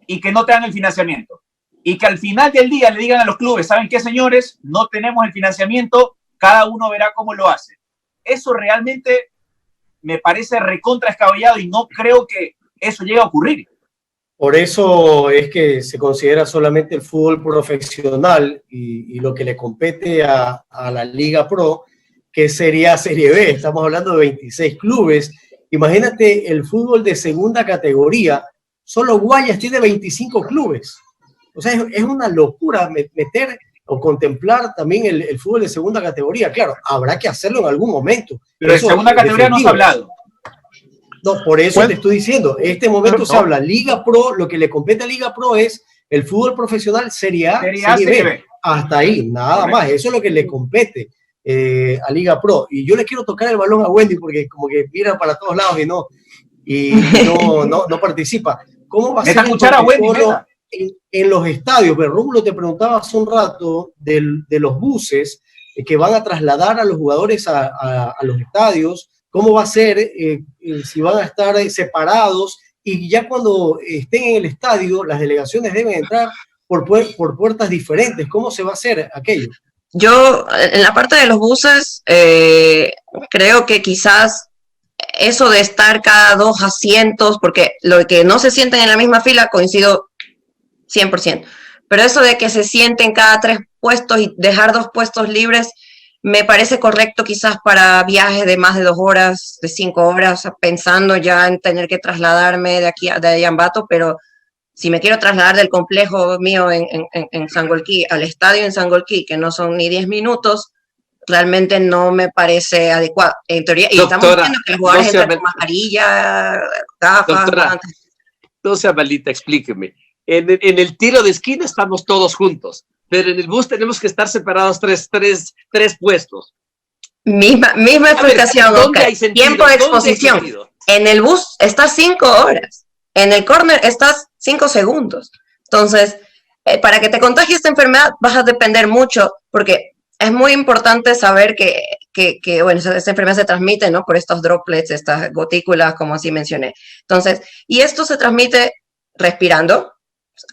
y que no tengan el financiamiento. Y que al final del día le digan a los clubes, ¿saben qué, señores? No tenemos el financiamiento, cada uno verá cómo lo hace. Eso realmente me parece recontra descabellado y no creo que eso llegue a ocurrir. Por eso es que se considera solamente el fútbol profesional y lo que le compete a la Liga Pro, que sería Serie B. Estamos hablando de 26 clubes. Imagínate el fútbol de segunda categoría. Solo Guayas tiene 25 clubes. O sea, es una locura meter o contemplar también el fútbol de segunda categoría. Claro, habrá que hacerlo en algún momento. Pero de segunda categoría no se ha hablado. No, por eso te estoy diciendo, en este momento se habla Liga Pro, lo que le compete a Liga Pro es el fútbol profesional Serie A, Serie B. Hasta ahí, nada más, eso es lo que le compete a Liga Pro. Y yo le quiero tocar el balón a Wendy porque como que mira para todos lados y no participa. ¿Cómo va a ser escuchar a Wendy, en los estadios? Pero Rómulo te preguntaba hace un rato de los buses que van a trasladar a los jugadores a los estadios. ¿Cómo va a ser? Si van a estar separados y ya cuando estén en el estadio, las delegaciones deben entrar por puertas diferentes. ¿Cómo se va a hacer aquello? Yo, en la parte de los buses, creo que quizás eso de estar cada 2 asientos, porque lo que no se sienten en la misma fila, coincido 100%, pero eso de que se sienten cada 3 puestos y dejar 2 puestos libres, me parece correcto quizás para viajes de más de 2 horas, de 5 horas, o sea, pensando ya en tener que trasladarme de Ambato, pero si me quiero trasladar del complejo mío en Sangolquí al estadio en Sangolquí, que no son ni 10 minutos, realmente no me parece adecuado. En teoría, y Doctora, estamos viendo que los jugadores entran con mascarilla, gafas. Doctora, no sea malita, explíqueme. En el tiro de esquina estamos todos juntos, pero en el bus tenemos que estar separados tres puestos. Misma explicación, Oscar. Tiempo de exposición. En el bus estás 5 horas. En el córner estás 5 segundos. Entonces, para que te contagie esta enfermedad vas a depender mucho, porque es muy importante saber que bueno, esta enfermedad se transmite, ¿no? Por estos droplets, estas gotículas, como así mencioné. Entonces, y esto se transmite respirando,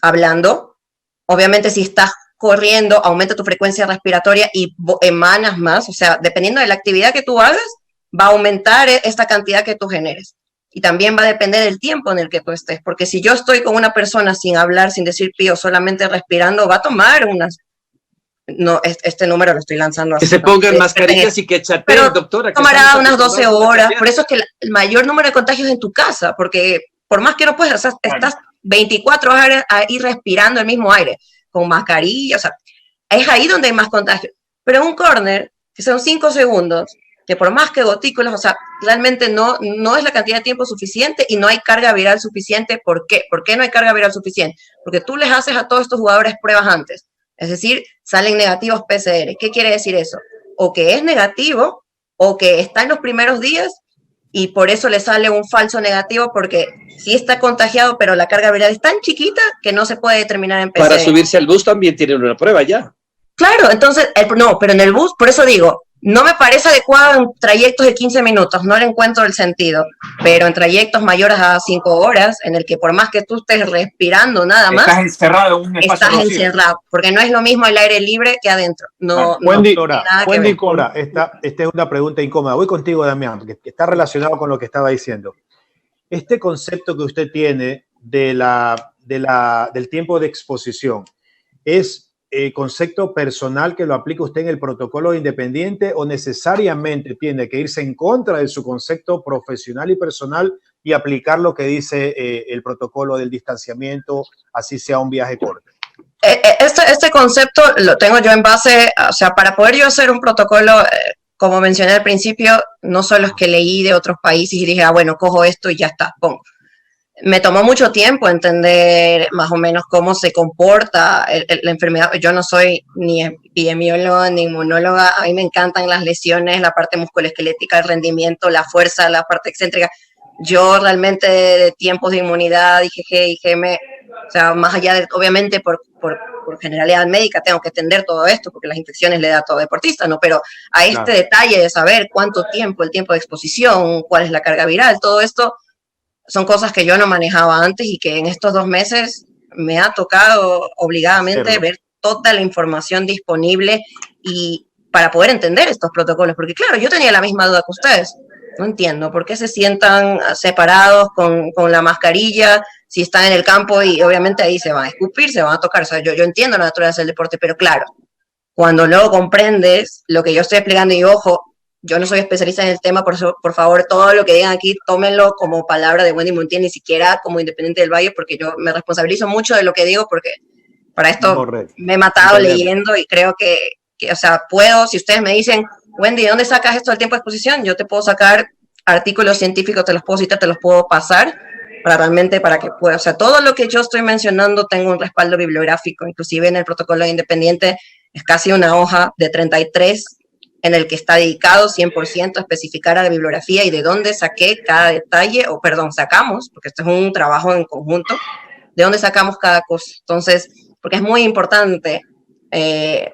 hablando. Obviamente, si estás corriendo, aumenta tu frecuencia respiratoria y emanas más. O sea, dependiendo de la actividad que tú hagas, va a aumentar esta cantidad que tú generes. Y también va a depender del tiempo en el que tú estés. Porque si yo estoy con una persona sin hablar, sin decir pío, solamente respirando, va a tomar unas... No, este número lo estoy lanzando así. Que se pongan mascarillas y que chateen, doctora. Tomará unas 12 horas. Por eso es que el mayor número de contagios es en tu casa. Porque por más que no puedas, o sea, estás 24 horas ahí respirando el mismo aire, con mascarilla, o sea, es ahí donde hay más contagio. Pero en un córner, que son 5 segundos, que por más que gotículas, o sea, realmente no es la cantidad de tiempo suficiente y no hay carga viral suficiente. ¿Por qué? ¿Por qué no hay carga viral suficiente? Porque tú les haces a todos estos jugadores pruebas antes. Es decir, salen negativos PCR. ¿Qué quiere decir eso? O que es negativo, o que está en los primeros días y por eso le sale un falso negativo, porque sí está contagiado, pero la carga viral es tan chiquita que no se puede determinar en PCR. Para subirse al bus también tienen una prueba ya. Claro, entonces, no, pero en el bus, por eso digo, no me parece adecuado en trayectos de 15 minutos, no le encuentro el sentido, pero en trayectos mayores a 5 horas, en el que por más que tú estés respirando nada más, estás encerrado en un espacio estás encerrado, porque no es lo mismo el aire libre que adentro. Wendy, Cora, esta es una pregunta incómoda. Voy contigo, Damián, porque está relacionado con lo que estaba diciendo. Este concepto que usted tiene del tiempo de exposición, ¿es concepto personal que lo aplica usted en el protocolo independiente o necesariamente tiene que irse en contra de su concepto profesional y personal y aplicar lo que dice el protocolo del distanciamiento, así sea un viaje corto? Este concepto lo tengo yo en base, o sea, para poder yo hacer un protocolo, como mencioné al principio, no son los que leí de otros países y dije, bueno, cojo esto y ya está, pongo. Me tomó mucho tiempo entender más o menos cómo se comporta la enfermedad. Yo no soy ni epidemióloga ni inmunóloga. A mí me encantan las lesiones, la parte musculoesquelética, el rendimiento, la fuerza, la parte excéntrica. Yo realmente de tiempos de inmunidad, IgG, IgM, o sea, más allá de, obviamente por generalidad médica tengo que entender todo esto porque las infecciones le da a todo deportista, ¿no? Pero a este detalle de saber cuánto tiempo, el tiempo de exposición, cuál es la carga viral, todo esto son cosas que yo no manejaba antes y que en estos 2 meses me ha tocado obligadamente ver toda la información disponible y para poder entender estos protocolos, porque claro, yo tenía la misma duda que ustedes. No entiendo por qué se sientan separados con la mascarilla si están en el campo y obviamente ahí se van a escupir, se van a tocar. O sea, yo entiendo la naturaleza del deporte, pero claro, cuando luego comprendes lo que yo estoy explicando y ojo, yo no soy especialista en el tema, por eso, por favor, todo lo que digan aquí, tómenlo como palabra de Wendy Montiel, ni siquiera como Independiente del Valle, porque yo me responsabilizo mucho de lo que digo, porque para esto Correcto. me he matado leyendo y creo que, o sea, puedo, si ustedes me dicen, Wendy, ¿de dónde sacas esto del tiempo de exposición? Yo te puedo sacar artículos científicos, te los puedo citar, te los puedo pasar, para realmente, para que pueda, o sea, todo lo que yo estoy mencionando tengo un respaldo bibliográfico, inclusive en el protocolo de Independiente es casi una hoja de 33 en el que está dedicado 100% a especificar a la bibliografía y de dónde saqué cada detalle, o perdón, sacamos, porque esto es un trabajo en conjunto, de dónde sacamos cada cosa. Entonces, porque es muy importante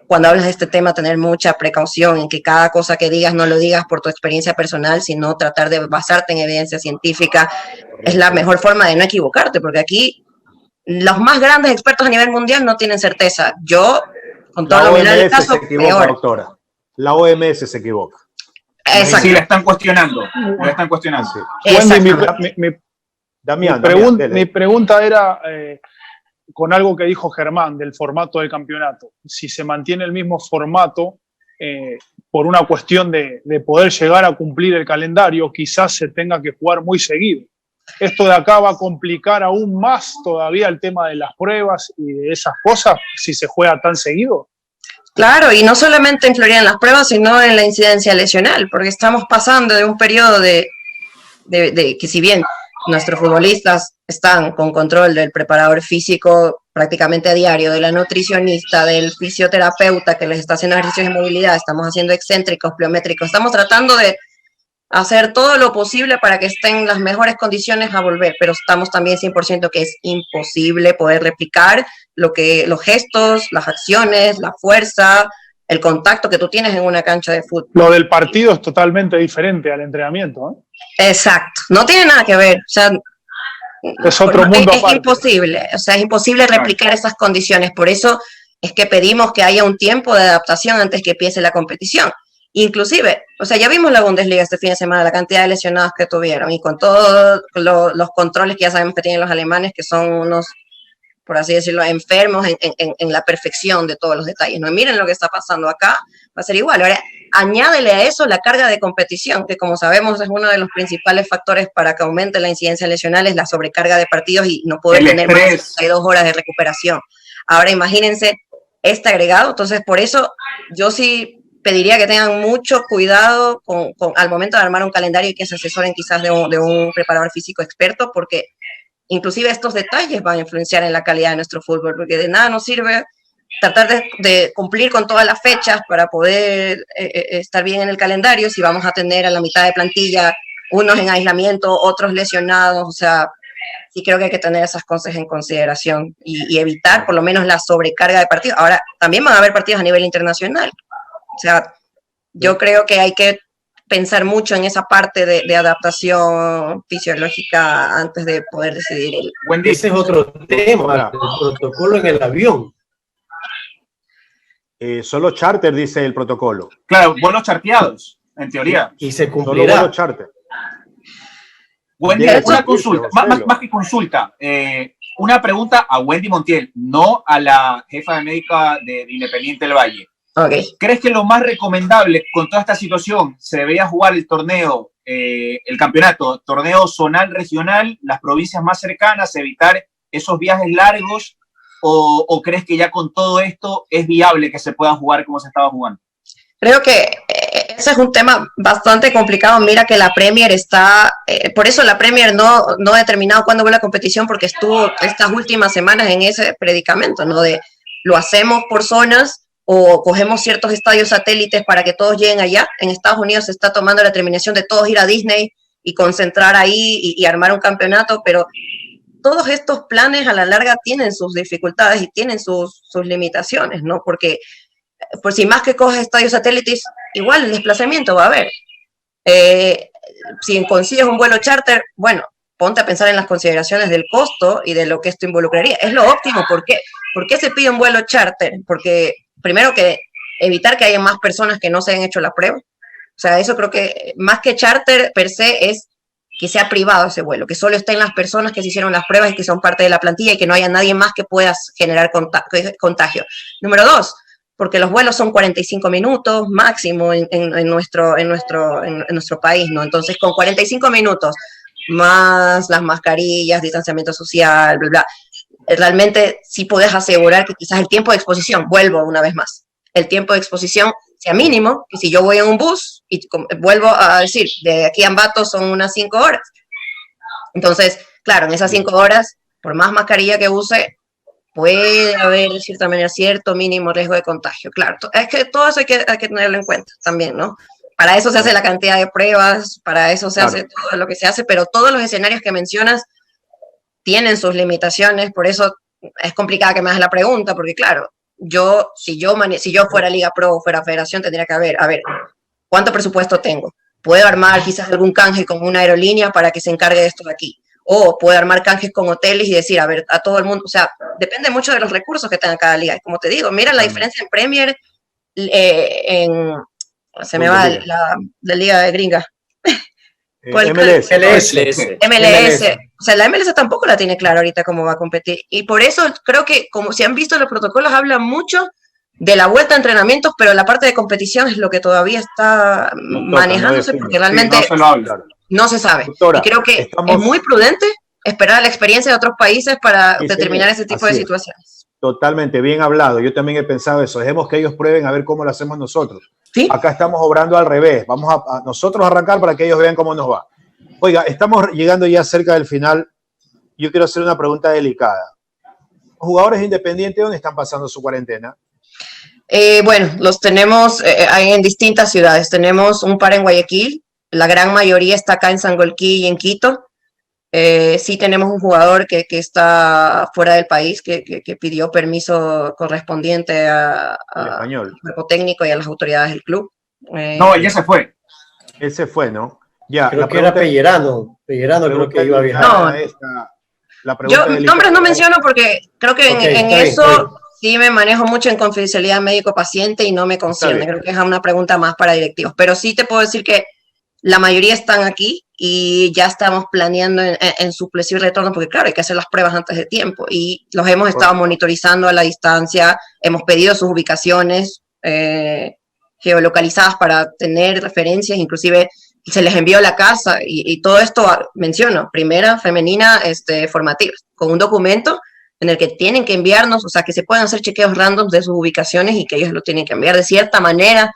cuando hablas de este tema tener mucha precaución en que cada cosa que digas no lo digas por tu experiencia personal, sino tratar de basarte en evidencia científica. Es la mejor forma de no equivocarte, porque aquí los más grandes expertos a nivel mundial no tienen certeza. Yo, con todo lo humildad del caso, se equivoca, peor. doctora. La OMS se equivoca. Exacto. Sí, la están cuestionando. La están cuestionando. Sí. Wendy, Damián, mi pregunta era con algo que dijo Germán del formato del campeonato. Si se mantiene el mismo formato, por una cuestión de poder llegar a cumplir el calendario, quizás se tenga que jugar muy seguido. Esto de acá va a complicar aún más todavía el tema de las pruebas y de esas cosas si se juega tan seguido. Claro, y no solamente influiría en las pruebas, sino en la incidencia lesional, porque estamos pasando de un periodo de que si bien nuestros futbolistas están con control del preparador físico prácticamente a diario, de la nutricionista, del fisioterapeuta que les está haciendo ejercicios de movilidad, estamos haciendo excéntricos, pliométricos, estamos tratando de hacer todo lo posible para que estén en las mejores condiciones a volver, pero estamos también 100% que es imposible poder replicar los gestos, las acciones, la fuerza, el contacto que tú tienes en una cancha de fútbol. Lo del partido es totalmente diferente al entrenamiento, ¿eh? Exacto, no tiene nada que ver, o sea, es otro mundo aparte. Es imposible, o sea, es imposible replicar esas condiciones, por eso es que pedimos que haya un tiempo de adaptación antes que empiece la competición. Inclusive, o sea, ya vimos la Bundesliga este fin de semana, la cantidad de lesionados que tuvieron y con todos los controles que ya sabemos que tienen los alemanes, que son unos, por así decirlo, enfermos en la perfección de todos los detalles. No, miren lo que está pasando acá, va a ser igual. Ahora, añádele a eso la carga de competición, que como sabemos es uno de los principales factores para que aumente la incidencia lesional, es la sobrecarga de partidos y no poder tener más de 62 horas de recuperación. Ahora, imagínense este agregado, entonces por eso yo sí pediría que tengan mucho cuidado al momento de armar un calendario y que se asesoren quizás de un preparador físico experto, porque inclusive estos detalles van a influenciar en la calidad de nuestro fútbol, porque de nada nos sirve tratar de cumplir con todas las fechas para poder estar bien en el calendario si vamos a tener a la mitad de plantilla unos en aislamiento, otros lesionados. O sea, sí creo que hay que tener esas cosas en consideración y evitar por lo menos la sobrecarga de partidos. Ahora, también van a haber partidos a nivel internacional. O sea, yo creo que hay que pensar mucho en esa parte de adaptación fisiológica antes de poder decidir. Ese es otro tema, el protocolo en el avión. Solo charter, dice el protocolo. Claro, vuelos charteados, en teoría. Y se Solo cumplirá. vuelo charter. Wendy, una consulta, más que consulta, una pregunta a Wendy Montiel, no a la jefa de médica de Independiente del Valle. Okay. ¿Crees que lo más recomendable con toda esta situación se debería jugar el torneo, el campeonato, torneo zonal, regional, las provincias más cercanas, evitar esos viajes largos? ¿O crees que ya con todo esto es viable que se pueda jugar como se estaba jugando? Creo que ese es un tema bastante complicado. Mira que la Premier está, por eso la Premier no ha determinado cuándo va la competición, porque estuvo estas últimas semanas en ese predicamento, ¿no? De lo hacemos por zonas o cogemos ciertos estadios satélites para que todos lleguen allá. En Estados Unidos se está tomando la determinación de todos ir a Disney y concentrar ahí y armar un campeonato, pero todos estos planes a la larga tienen sus dificultades y tienen sus limitaciones, ¿no? Porque por si más que coges estadios satélites, igual el desplazamiento va a haber. Si consigues un vuelo charter, bueno, ponte a pensar en las consideraciones del costo y de lo que esto involucraría. Es lo óptimo. ¿Por qué? ¿Por qué se pide un vuelo charter? Porque primero que evitar que haya más personas que no se hayan hecho la prueba. O sea, eso creo que más que charter per se es que sea privado ese vuelo, que solo estén las personas que se hicieron las pruebas y que son parte de la plantilla y que no haya nadie más que pueda generar contagio. Número 2, porque los vuelos son 45 minutos máximo en nuestro país, ¿no? Entonces, con 45 minutos más las mascarillas, distanciamiento social, bla, bla, realmente sí puedes asegurar que quizás el tiempo de exposición, vuelvo una vez más, el tiempo de exposición sea mínimo, que si yo voy en un bus y vuelvo a decir, de aquí a Ambato son unas 5 horas. Entonces, claro, en esas 5 horas, por más mascarilla que use, puede haber de cierta manera cierto mínimo riesgo de contagio. Claro, es que todo eso hay que tenerlo en cuenta también, ¿no? Para eso se hace la cantidad de pruebas, para eso se hace todo lo que se hace, pero todos los escenarios que mencionas tienen sus limitaciones, por eso es complicada que me hagas la pregunta, porque claro, si yo fuera Liga Pro o fuera Federación, tendría que ver, a ver, ¿cuánto presupuesto tengo? ¿Puedo armar quizás algún canje con una aerolínea para que se encargue de esto de aquí? O puedo armar canjes con hoteles y decir, a ver, a todo el mundo, o sea, depende mucho de los recursos que tenga cada liga. Y como te digo, mira la diferencia en Premier, se me va la liga de gringa. MLS. O sea, la MLS tampoco la tiene clara ahorita cómo va a competir. Y por eso creo que, como si han visto los protocolos, hablan mucho de la vuelta a entrenamientos, pero la parte de competición es lo que todavía está manejándose, porque realmente no se sabe. Doctora, y creo que es muy prudente esperar la experiencia de otros países para determinar ese tipo de situaciones. Totalmente, bien hablado. Yo también he pensado eso. Dejemos que ellos prueben a ver cómo lo hacemos nosotros. ¿Sí? Acá estamos obrando al revés. Vamos a nosotros arrancar para que ellos vean cómo nos va. Oiga, estamos llegando ya cerca del final. Yo quiero hacer una pregunta delicada. ¿Jugadores independientes dónde están pasando su cuarentena? Bueno, los tenemos en distintas ciudades. Tenemos un par en Guayaquil. La gran mayoría está acá en Sangolquí y en Quito. Sí tenemos un jugador que está fuera del país, que pidió permiso correspondiente al cuerpo técnico y a las autoridades del club. No, él ya se fue. Él se fue, ¿no? Ya, creo que era Pellerano. Pellerano creo que iba a viajar. No, yo nombres no menciono porque creo que en eso sí me manejo mucho en confidencialidad médico-paciente y no me concierne. Creo que es una pregunta más para directivos. Pero sí te puedo decir que la mayoría están aquí y ya estamos planeando en su y retorno, porque claro, hay que hacer las pruebas antes de tiempo y los hemos estado monitorizando a la distancia, hemos pedido sus ubicaciones geolocalizadas para tener referencias, inclusive se les envió a la casa y todo esto, menciono, primera femenina formativa, con un documento en el que tienen que enviarnos, o sea, que se pueden hacer chequeos randoms de sus ubicaciones y que ellos lo tienen que enviar de cierta manera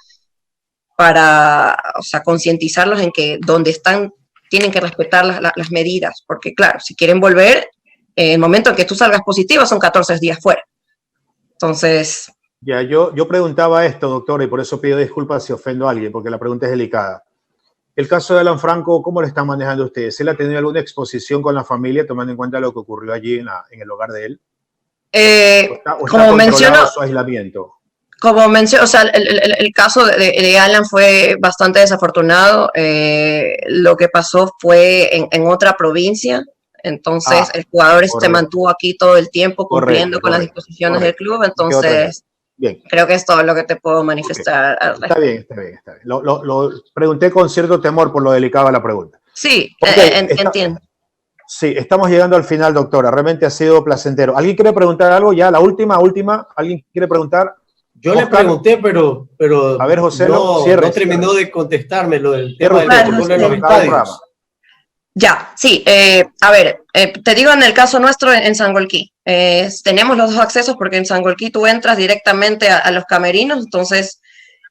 para, o sea, concientizarlos en que donde están tienen que respetar las medidas, porque claro, si quieren volver, el momento en que tú salgas positivo son 14 días fuera. Entonces... Ya, yo preguntaba esto, doctor, y por eso pido disculpas si ofendo a alguien, porque la pregunta es delicada. El caso de Alan Franco, ¿cómo lo están manejando ustedes? ¿Él ha tenido alguna exposición con la familia, tomando en cuenta lo que ocurrió allí en el hogar de él? ¿O está como menciono, su aislamiento? Como menciono, o sea, el caso de Alan fue bastante desafortunado. Lo que pasó fue en otra provincia, entonces el jugador se mantuvo aquí todo el tiempo cumpliendo con las disposiciones del club, entonces creo que es todo lo que te puedo manifestar. Está bien. Lo pregunté con cierto temor por lo delicada de la pregunta. Sí, entiendo. Sí, estamos llegando al final, doctora. Realmente ha sido placentero. ¿Alguien quiere preguntar algo? Ya, la última. ¿Alguien quiere preguntar? Yo le pregunté, pero a ver, José, no terminó de contestarme lo del tema del protocolo de los estadios. Ya, sí. A ver, te digo en el caso nuestro en Sangolquí. Tenemos los 2 accesos porque en Sangolquí tú entras directamente a los camerinos, entonces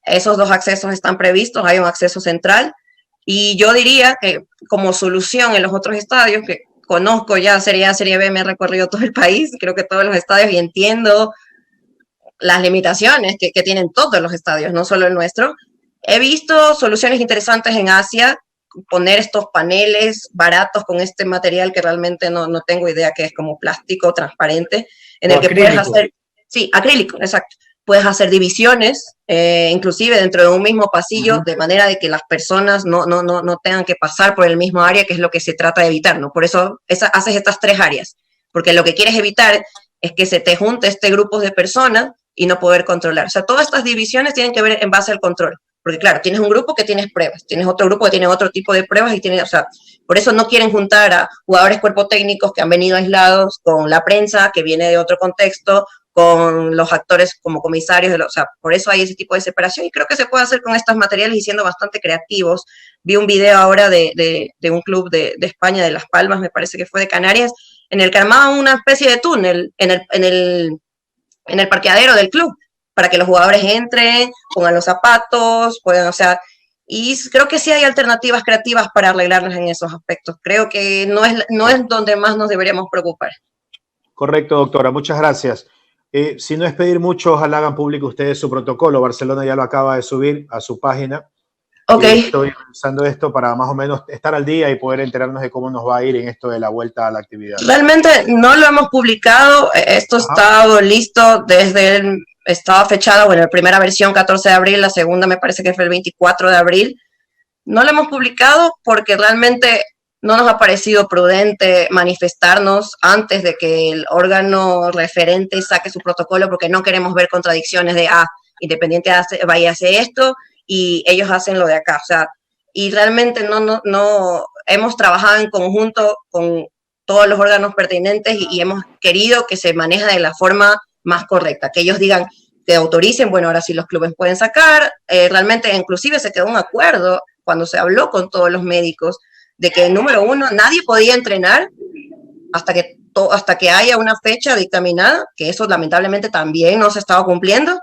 esos 2 accesos están previstos, hay un acceso central. Y yo diría que como solución en los otros estadios, que conozco ya Serie A, Serie B, me he recorrido todo el país, creo que todos los estadios y entiendo las limitaciones que tienen todos los estadios, no solo el nuestro. He visto soluciones interesantes en Asia, poner estos paneles baratos con este material que realmente no tengo idea que es como plástico transparente, en el que puedes hacer, sí, acrílico, exacto. Puedes hacer divisiones, inclusive dentro de un mismo pasillo, de manera de que las personas no tengan que pasar por el mismo área, que es lo que se trata de evitar, ¿no? Por eso haces estas 3 áreas, porque lo que quieres evitar es que se te junte este grupo de personas y no poder controlar. O sea, todas estas divisiones tienen que ver en base al control, porque claro, tienes un grupo que tienes pruebas, tienes otro grupo que tiene otro tipo de pruebas y tiene, o sea, por eso no quieren juntar a jugadores cuerpo técnicos que han venido aislados con la prensa que viene de otro contexto, con los actores como comisarios, o sea, por eso hay ese tipo de separación y creo que se puede hacer con estos materiales y siendo bastante creativos. Vi un video ahora de un club de España, de Las Palmas, me parece que fue de Canarias, en el que armaban una especie de túnel en el parqueadero del club, para que los jugadores entren, pongan los zapatos, puedan, o sea, y creo que sí hay alternativas creativas para arreglarlas en esos aspectos. Creo que no es donde más nos deberíamos preocupar. Correcto, doctora, muchas gracias. Si no es pedir mucho, ojalá hagan público ustedes su protocolo. Barcelona ya lo acaba de subir a su página. Ok. Estoy revisando esto para más o menos estar al día y poder enterarnos de cómo nos va a ir en esto de la vuelta a la actividad. Realmente no lo hemos publicado, esto ha estado listo desde estaba fechado, bueno, la primera versión 14 de abril, la segunda me parece que fue el 24 de abril. No lo hemos publicado porque realmente no nos ha parecido prudente manifestarnos antes de que el órgano referente saque su protocolo, porque no queremos ver contradicciones de, Independiente vaya a hacer esto y ellos hacen lo de acá. O sea, y realmente no hemos trabajado en conjunto con todos los órganos pertinentes y hemos querido que se maneje de la forma más correcta, que ellos digan, que autoricen, bueno, ahora sí los clubes pueden sacar. Realmente inclusive se quedó un acuerdo cuando se habló con todos los médicos de que, número uno, nadie podía entrenar hasta que haya una fecha dictaminada, que eso lamentablemente también no se estaba cumpliendo.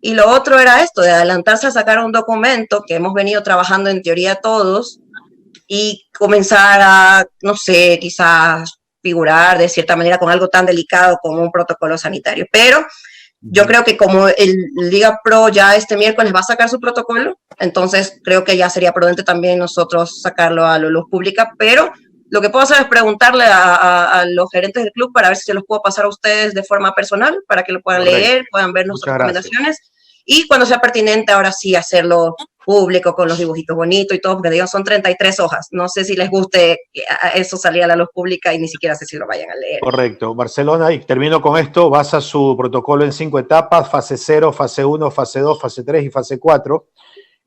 Y lo otro era esto, de adelantarse a sacar un documento que hemos venido trabajando en teoría todos y comenzar a, no sé, quizás figurar de cierta manera con algo tan delicado como un protocolo sanitario. Pero yo creo que como el Liga Pro ya este miércoles va a sacar su protocolo, entonces creo que ya sería prudente también nosotros sacarlo a la luz pública, pero lo que puedo hacer es preguntarle a los gerentes del club para ver si se los puedo pasar a ustedes de forma personal, para que lo puedan leer, puedan ver nuestras recomendaciones, y cuando sea pertinente ahora sí hacerlo público con los dibujitos bonitos y todo, porque digo, son 33 hojas. No sé si les guste eso salir a la luz pública y ni siquiera sé si lo vayan a leer. Correcto. Barcelona, y termino con esto, basa su protocolo en 5 etapas, fase 0, fase 1, fase 2, fase 3 y fase 4.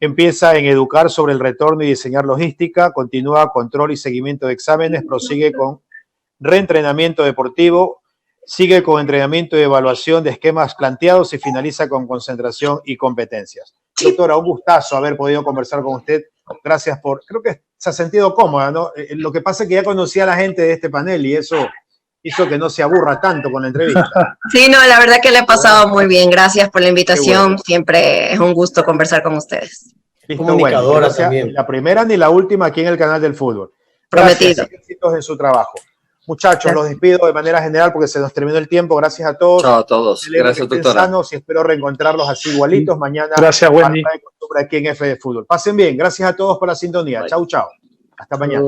Empieza en educar sobre el retorno y diseñar logística, continúa control y seguimiento de exámenes, prosigue con reentrenamiento deportivo, sigue con entrenamiento y evaluación de esquemas planteados y finaliza con concentración y competencias. Doctora, un gustazo haber podido conversar con usted. Gracias creo que se ha sentido cómoda, ¿no? Lo que pasa es que ya conocía a la gente de este panel y eso hizo que no se aburra tanto con la entrevista. Sí, no, la verdad que le he pasado muy bien. Gracias por la invitación. Bueno. Siempre es un gusto conversar con ustedes. Listo, comunicadora bueno, también. Ni la primera ni la última aquí en el canal del fútbol. Prometido. Gracias, éxitos en su trabajo. Muchachos, los despido de manera general porque se nos terminó el tiempo. Gracias a todos. Chao a todos. Gracias, doctora. Sanos y espero reencontrarlos así igualitos mañana. Gracias, Wendy. Aquí en F de Fútbol. Pasen bien. Gracias a todos por la sintonía. Chau, chau. Hasta mañana.